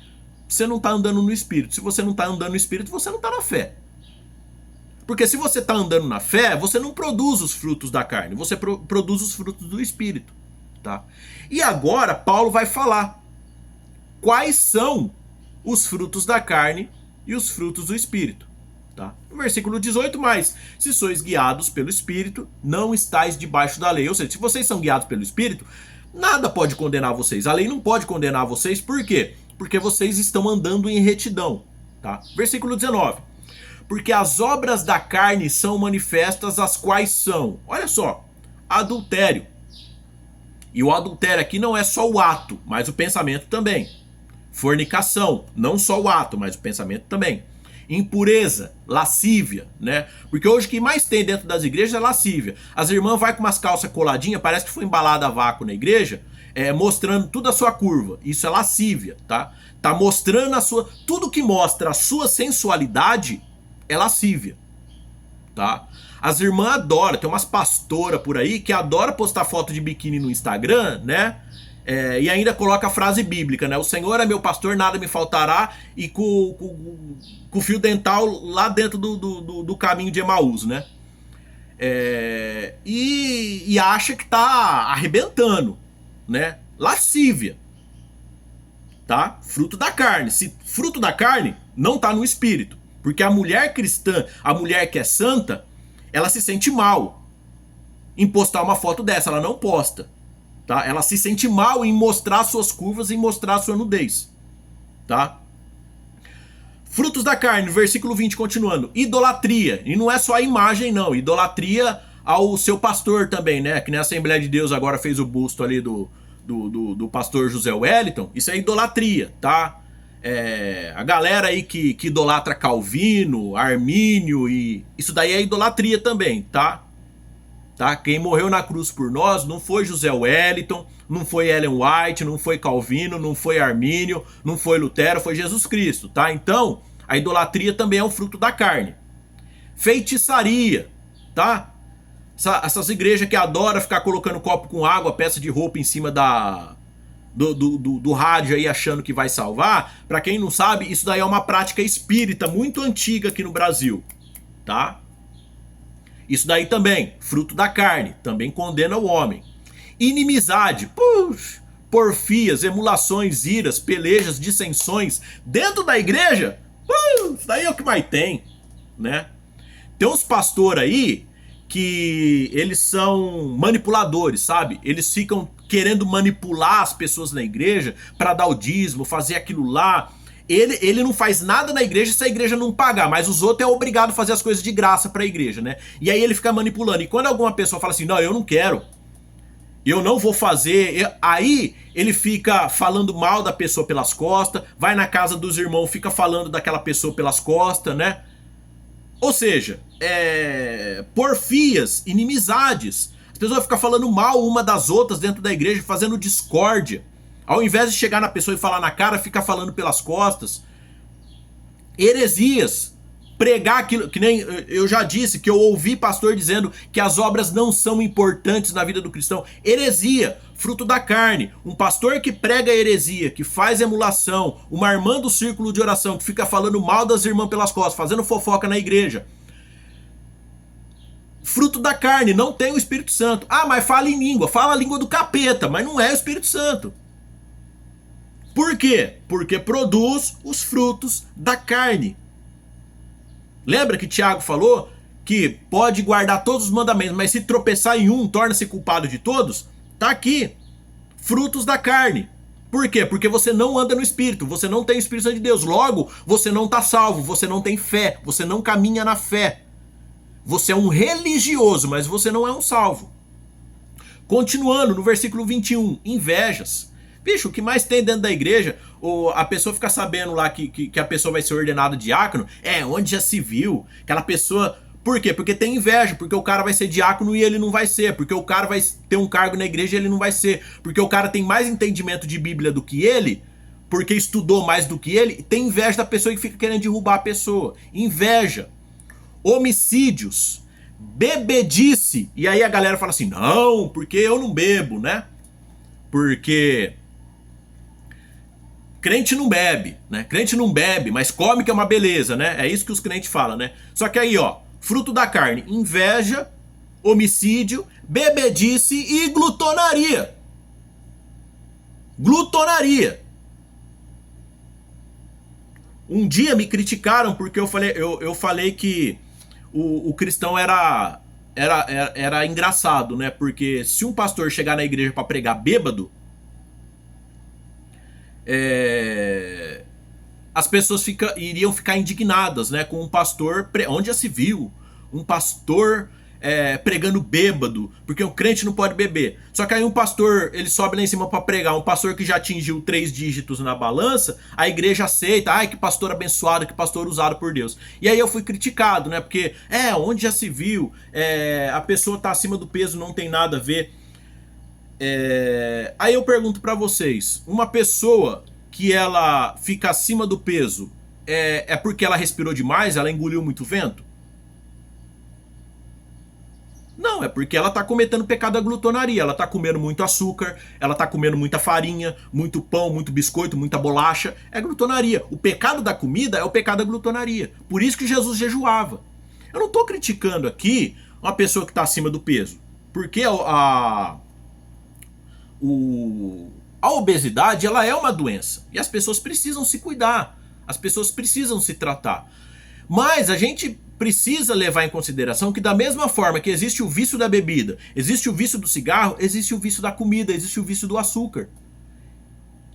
você não está andando no Espírito. Se você não está andando no Espírito, você não está na fé. Porque se você está andando na fé, você não produz os frutos da carne, você produz os frutos do Espírito. Tá? E agora Paulo vai falar quais são os frutos da carne e os frutos do Espírito. Tá? No versículo 18, mas se sois guiados pelo Espírito, não estáis debaixo da lei. Ou seja, se vocês são guiados pelo Espírito, nada pode condenar vocês. A lei não pode condenar vocês, por quê? Porque vocês estão andando em retidão. Tá? Versículo 19. Porque as obras da carne são manifestas, as quais são, olha só, adultério. E o adultério aqui não é só o ato, mas o pensamento também. Fornicação, não só o ato, mas o pensamento também. Impureza, lascívia, né? Porque hoje o que mais tem dentro das igrejas é lascívia. As irmãs vai com umas calças coladinhas, parece que foi embalada a vácuo na igreja, mostrando toda a sua curva. Isso é lascívia, tá? Tá mostrando tudo que mostra a sua sensualidade é lascívia, tá? As irmãs adoram, tem umas pastoras por aí que adoram postar foto de biquíni no Instagram, né? E ainda coloca a frase bíblica, né? O Senhor é meu pastor, nada me faltará, e com o fio dental lá dentro do caminho de Emaús, né? E acha que tá arrebentando, né? Lascívia, tá? Fruto da carne. Se fruto da carne não tá no espírito, porque a mulher cristã, a mulher que é santa, ela se sente mal em postar uma foto dessa, ela não posta. Tá? Ela se sente mal em mostrar suas curvas e mostrar sua nudez. Tá? Frutos da carne, versículo 20, continuando. Idolatria. E não é só a imagem, não. Idolatria ao seu pastor também, né? Que nem a Assembleia de Deus agora fez o busto ali do pastor José Wellington. Isso é idolatria, tá? A galera aí que idolatra Calvino, Armínio, e isso daí é idolatria também, tá? Tá? Quem morreu na cruz por nós não foi José Wellington, não foi Ellen White, não foi Calvino, não foi Armínio, não foi Lutero, foi Jesus Cristo, tá? Então, a idolatria também é um fruto da carne. Feitiçaria, tá? Essas igrejas que adoram ficar colocando copo com água, peça de roupa em cima do rádio aí achando que vai salvar. Pra quem não sabe, isso daí é uma prática espírita muito antiga aqui no Brasil, tá? Isso daí também, fruto da carne, também condena o homem. Inimizade, porfias, emulações, iras, pelejas, dissensões dentro da igreja, isso daí é o que mais tem, né? Tem uns pastores aí que eles são manipuladores, sabe? Eles ficam querendo manipular as pessoas na igreja para dar o dízimo, fazer aquilo lá. Ele não faz nada na igreja se a igreja não pagar, mas os outros é obrigado a fazer as coisas de graça pra igreja, né? E aí ele fica manipulando. E quando alguma pessoa fala assim, não, eu não quero, eu não vou fazer, aí ele fica falando mal da pessoa pelas costas, vai na casa dos irmãos, fica falando daquela pessoa pelas costas, né? Ou seja, porfias, inimizades. As pessoas ficam falando mal uma das outras dentro da igreja, fazendo discórdia. Ao invés de chegar na pessoa e falar na cara, fica falando pelas costas. Heresias, pregar aquilo, que nem eu já disse, que eu ouvi pastor dizendo que as obras não são importantes na vida do cristão. Heresia, fruto da carne. Um pastor que prega heresia, que faz emulação, uma irmã do círculo de oração que fica falando mal das irmãs pelas costas, fazendo fofoca na igreja. Fruto da carne, não tem o Espírito Santo. Ah, mas fala em língua, fala a língua do capeta, mas não é o Espírito Santo. Por quê? Porque produz os frutos da carne. Lembra que Tiago falou que pode guardar todos os mandamentos, mas se tropeçar em um, torna-se culpado de todos? Tá aqui, frutos da carne. Por quê? Porque você não anda no Espírito, você não tem o Espírito Santo de Deus. Logo, você não está salvo, você não tem fé, você não caminha na fé. Você é um religioso, mas você não é um salvo. Continuando no versículo 21, invejas. Bicho, o que mais tem dentro da igreja, a pessoa fica sabendo lá que a pessoa vai ser ordenada diácono, onde já se viu, aquela pessoa... Por quê? Porque tem inveja, porque o cara vai ser diácono e ele não vai ser, porque o cara vai ter um cargo na igreja e ele não vai ser, porque o cara tem mais entendimento de Bíblia do que ele, porque estudou mais do que ele, tem inveja da pessoa que fica querendo derrubar a pessoa. Inveja. Homicídios. Bebedice. E aí a galera fala assim, não, porque eu não bebo, né? Porque... crente não bebe, né? Crente não bebe, mas come que é uma beleza, né? É isso que os crentes falam, né? Só que aí, ó, fruto da carne, inveja, homicídio, bebedice e glutonaria. Glutonaria. Um dia me criticaram porque eu falei que o cristão era engraçado, né? Porque se um pastor chegar na igreja para pregar bêbado, as pessoas iriam ficar indignadas, né, com um pastor, onde já se viu um pastor pregando bêbado, porque o crente não pode beber. Só que aí um pastor, ele sobe lá em cima para pregar, um pastor que já atingiu 3 dígitos na balança, a igreja aceita, ai que pastor abençoado, que pastor usado por Deus. E aí eu fui criticado, né, porque onde já se viu, a pessoa tá acima do peso, não tem nada a ver. Aí eu pergunto pra vocês, uma pessoa que ela fica acima do peso, é porque ela respirou demais, ela engoliu muito vento? Não, é porque ela tá cometendo pecado da glutonaria, ela tá comendo muito açúcar, ela tá comendo muita farinha, muito pão, muito biscoito, muita bolacha, é glutonaria. O pecado da comida é o pecado da glutonaria, por isso que Jesus jejuava. Eu não tô criticando aqui uma pessoa que tá acima do peso, porque a obesidade, ela é uma doença e as pessoas precisam se cuidar, as pessoas precisam se tratar. Mas a gente precisa levar em consideração que da mesma forma que existe o vício da bebida, existe o vício do cigarro, existe o vício da comida, existe o vício do açúcar.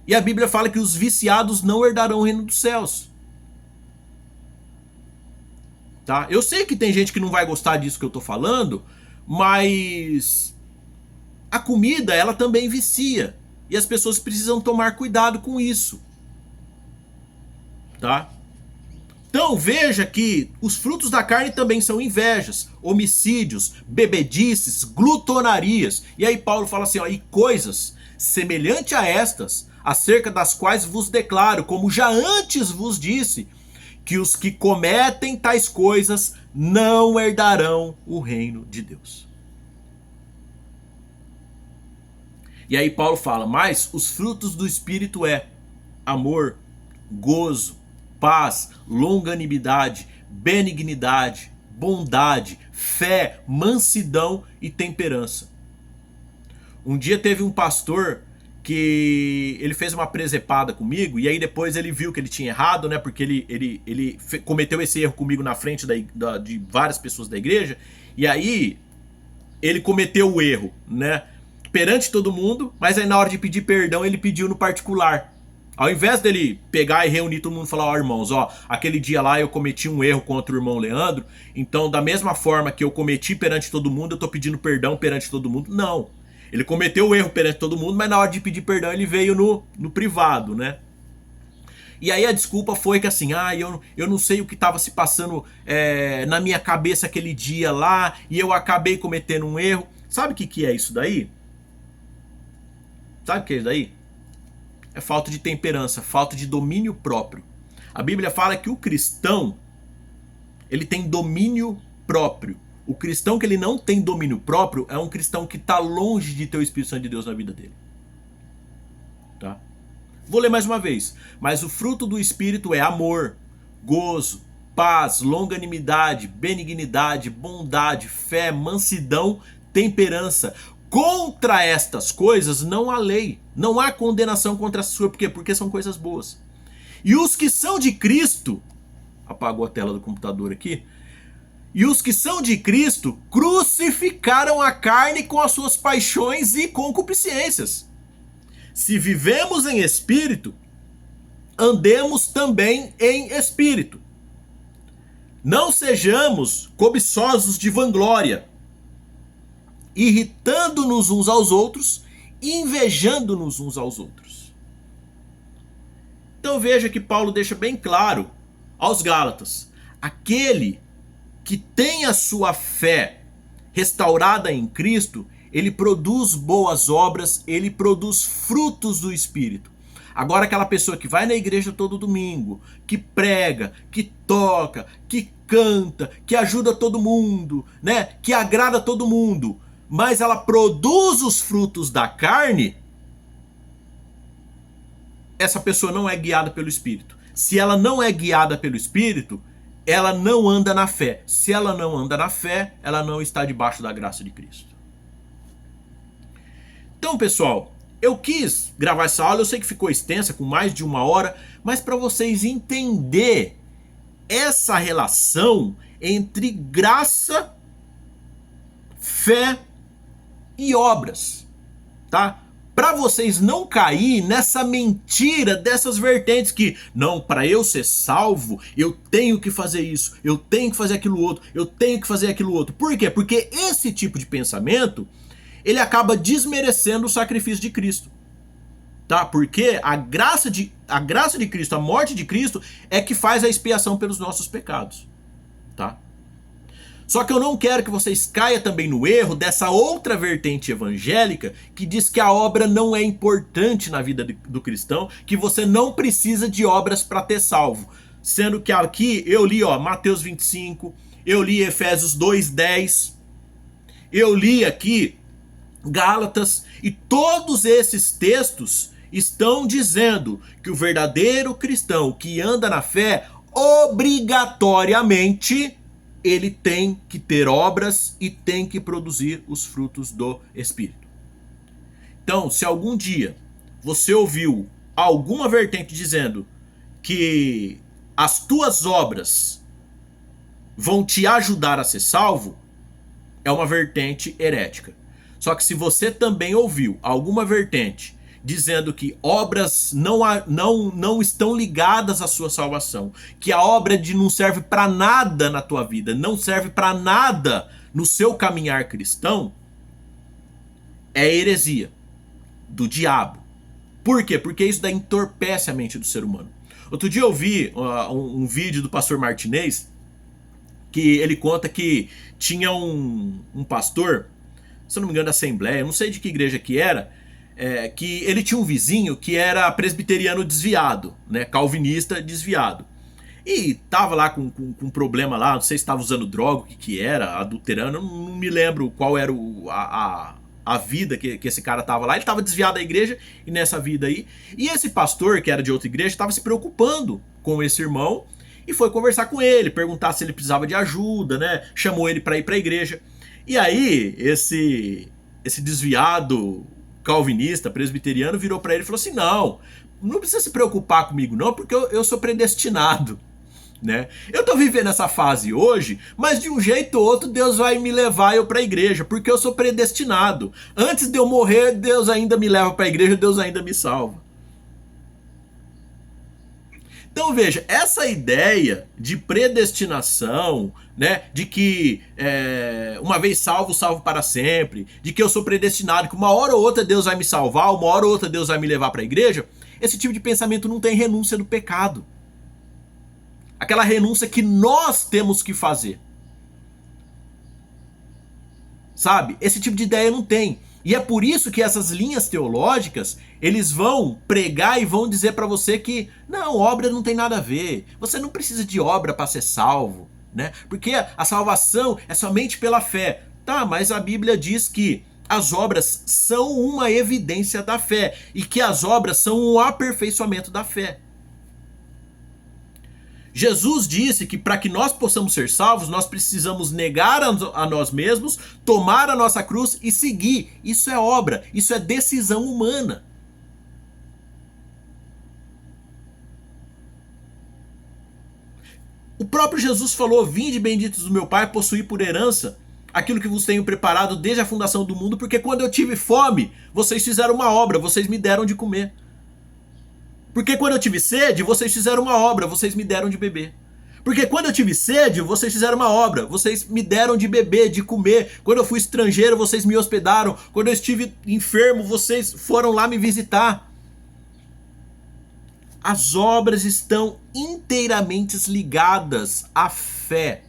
E a Bíblia fala que os viciados não herdarão o reino dos céus. Tá? Eu sei que tem gente que não vai gostar disso que eu tô falando, mas a comida, ela também vicia. E as pessoas precisam tomar cuidado com isso. Tá? Então veja que os frutos da carne também são invejas, homicídios, bebedices, glutonarias. E aí Paulo fala assim, ó, e coisas semelhantes a estas, acerca das quais vos declaro, como já antes vos disse, que os que cometem tais coisas não herdarão o reino de Deus. E aí Paulo fala, mas os frutos do Espírito amor, gozo, paz, longanimidade, benignidade, bondade, fé, mansidão e temperança. Um dia teve um pastor que ele fez uma presepada comigo e aí depois ele viu que ele tinha errado, né? Porque ele cometeu esse erro comigo na frente de várias pessoas da igreja. E aí ele cometeu o erro, né? Perante todo mundo, mas aí na hora de pedir perdão ele pediu no particular. Ao invés dele pegar e reunir todo mundo e falar, ó irmãos, ó, aquele dia lá eu cometi um erro contra o irmão Leandro, então da mesma forma que eu cometi perante todo mundo, eu tô pedindo perdão perante todo mundo. Não. Ele cometeu o erro perante todo mundo, mas na hora de pedir perdão ele veio no privado, né? E aí a desculpa foi que assim, eu não sei o que estava se passando na minha cabeça aquele dia lá, e eu acabei cometendo um erro. Sabe o que é isso daí? Sabe o que é isso daí? É falta de temperança, falta de domínio próprio. A Bíblia fala que o cristão, ele tem domínio próprio. O cristão que ele não tem domínio próprio é um cristão que está longe de ter o Espírito Santo de Deus na vida dele. Tá? Vou ler mais uma vez. Mas o fruto do Espírito é amor, gozo, paz, longanimidade, benignidade, bondade, fé, mansidão, temperança. Contra estas coisas não há lei. Não há condenação contra essas coisas. Por quê? Porque são coisas boas. E os que são de Cristo... Apagou a tela do computador aqui. E os que são de Cristo crucificaram a carne com as suas paixões e concupiscências. Se vivemos em espírito, andemos também em espírito. Não sejamos cobiçosos de vanglória, irritando-nos uns aos outros, invejando-nos uns aos outros. Então veja que Paulo deixa bem claro aos Gálatas: aquele que tem a sua fé restaurada em Cristo, ele produz boas obras, ele produz frutos do Espírito. Agora aquela pessoa que vai na igreja todo domingo, que prega, que toca, que canta, que ajuda todo mundo, né? Que agrada todo mundo, mas ela produz os frutos da carne, essa pessoa não é guiada pelo Espírito. Se ela não é guiada pelo Espírito, ela não anda na fé. Se ela não anda na fé, ela não está debaixo da graça de Cristo. Então, pessoal, eu quis gravar essa aula, eu sei que ficou extensa, com mais de 1 hora, mas para vocês entenderem essa relação entre graça, fé e obras, tá? Para vocês não cair nessa mentira dessas vertentes que, não, para eu ser salvo, eu tenho que fazer isso, eu tenho que fazer aquilo outro, eu tenho que fazer aquilo outro. Por quê? Porque esse tipo de pensamento, ele acaba desmerecendo o sacrifício de Cristo. Tá? Porque a graça de Cristo, a morte de Cristo, é que faz a expiação pelos nossos pecados. Tá? Só que eu não quero que vocês caiam também no erro dessa outra vertente evangélica que diz que a obra não é importante na vida do cristão, que você não precisa de obras para ter salvo. Sendo que aqui eu li Mateus 25, eu li Efésios 2:10, eu li aqui Gálatas, e todos esses textos estão dizendo que o verdadeiro cristão que anda na fé, obrigatoriamente ele tem que ter obras e tem que produzir os frutos do Espírito. Então, se algum dia você ouviu alguma vertente dizendo que as tuas obras vão te ajudar a ser salvo, é uma vertente herética. Só que se você também ouviu alguma vertente dizendo que obras não estão ligadas à sua salvação, que a obra não serve para nada na tua vida, não serve para nada no seu caminhar cristão, é heresia do diabo. Por quê? Porque isso daí entorpece a mente do ser humano. Outro dia eu vi um vídeo do pastor Martinez, que ele conta que tinha um pastor, se eu não me engano da Assembleia, não sei de que igreja que era, que ele tinha um vizinho que era presbiteriano desviado, né, calvinista desviado. E tava lá com problema lá, não sei se estava usando droga, o que era, adulterando, não me lembro qual era a vida que esse cara tava lá. Ele tava desviado da igreja e nessa vida aí. E esse pastor, que era de outra igreja, estava se preocupando com esse irmão e foi conversar com ele, perguntar se ele precisava de ajuda, né, chamou ele para ir para a igreja. E aí, esse desviado calvinista, presbiteriano, virou para ele e falou assim: não precisa se preocupar comigo não, porque eu sou predestinado, né? Eu tô vivendo essa fase hoje, mas de um jeito ou outro Deus vai me levar eu para a igreja, porque eu sou predestinado. Antes de eu morrer, Deus ainda me leva para a igreja, Deus ainda me salva. Então veja, essa ideia de predestinação, né, de que uma vez salvo, salvo para sempre, de que eu sou predestinado, que uma hora ou outra Deus vai me salvar, uma hora ou outra Deus vai me levar para a igreja, esse tipo de pensamento não tem renúncia do pecado. Aquela renúncia que nós temos que fazer. Sabe? Esse tipo de ideia não tem. E é por isso que essas linhas teológicas, eles vão pregar e vão dizer para você que não, obra não tem nada a ver. Você não precisa de obra para ser salvo, né? Porque a salvação é somente pela fé. Tá, mas a Bíblia diz que as obras são uma evidência da fé e que as obras são um aperfeiçoamento da fé. Jesus disse que para que nós possamos ser salvos, nós precisamos negar a nós mesmos, tomar a nossa cruz e seguir. Isso é obra, isso é decisão humana. O próprio Jesus falou: vinde benditos do meu Pai, possuí por herança aquilo que vos tenho preparado desde a fundação do mundo, porque quando eu tive fome, vocês fizeram uma obra, vocês me deram de comer. Porque quando eu tive sede, vocês fizeram uma obra, vocês me deram de beber. Porque quando eu tive sede, vocês fizeram uma obra, vocês me deram de beber, de comer. Quando eu fui estrangeiro, vocês me hospedaram. Quando eu estive enfermo, vocês foram lá me visitar. As obras estão inteiramente ligadas à fé.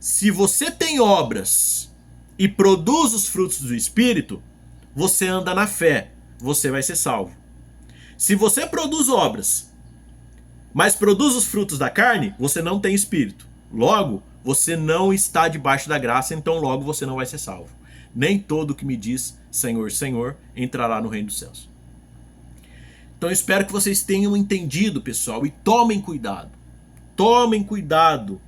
Se você tem obras e produz os frutos do Espírito, você anda na fé, você vai ser salvo. Se você produz obras, mas produz os frutos da carne, você não tem Espírito. Logo, você não está debaixo da graça, então logo você não vai ser salvo. Nem todo que me diz Senhor, Senhor, entrará no reino dos céus. Então eu espero que vocês tenham entendido, pessoal, e tomem cuidado. Tomem cuidado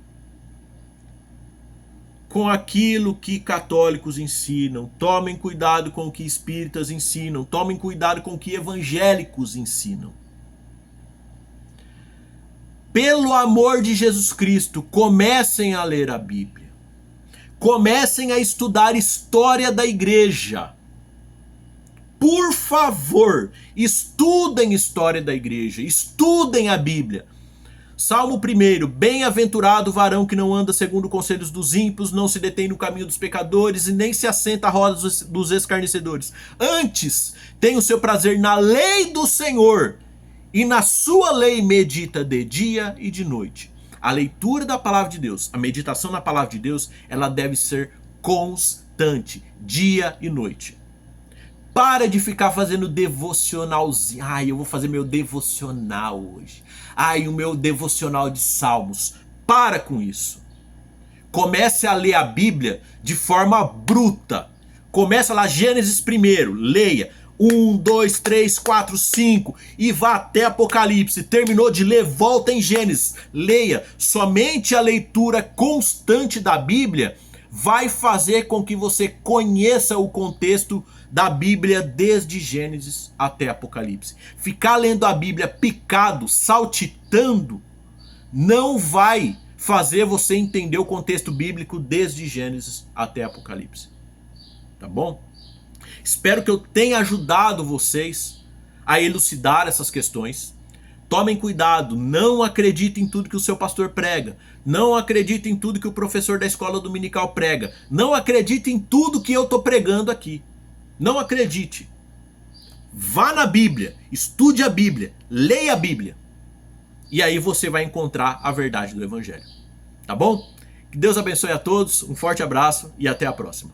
com aquilo que católicos ensinam, tomem cuidado com o que espíritas ensinam, tomem cuidado com o que evangélicos ensinam. Pelo amor de Jesus Cristo, comecem a ler a Bíblia. Comecem a estudar história da igreja. Por favor, estudem história da igreja, estudem a Bíblia. Salmo 1, bem-aventurado o varão que não anda segundo os conselhos dos ímpios, não se detém no caminho dos pecadores e nem se assenta à roda dos escarnecedores. Antes, tem o seu prazer na lei do Senhor e na sua lei medita de dia e de noite. A leitura da palavra de Deus, a meditação na palavra de Deus, ela deve ser constante, dia e noite. Para de ficar fazendo devocionalzinho. Ai, eu vou fazer meu devocional hoje. Ai, o meu devocional de Salmos. Para com isso. Comece a ler a Bíblia de forma bruta. Começa lá, Gênesis primeiro. Leia 1, 2, 3, 4, 5 e vá até Apocalipse. Terminou de ler, volta em Gênesis. Leia. Somente a leitura constante da Bíblia vai fazer com que você conheça o contexto da Bíblia desde Gênesis até Apocalipse. Ficar lendo a Bíblia picado, saltitando, não vai fazer você entender o contexto bíblico desde Gênesis até Apocalipse. Tá bom? Espero que eu tenha ajudado vocês a elucidar essas questões. Tomem cuidado, não acreditem em tudo que o seu pastor prega. Não acreditem em tudo que o professor da escola dominical prega. Não acreditem em tudo que eu estou pregando aqui. Não acredite. Vá na Bíblia, estude a Bíblia, leia a Bíblia. E aí você vai encontrar a verdade do Evangelho. Tá bom? Que Deus abençoe a todos, um forte abraço e até a próxima.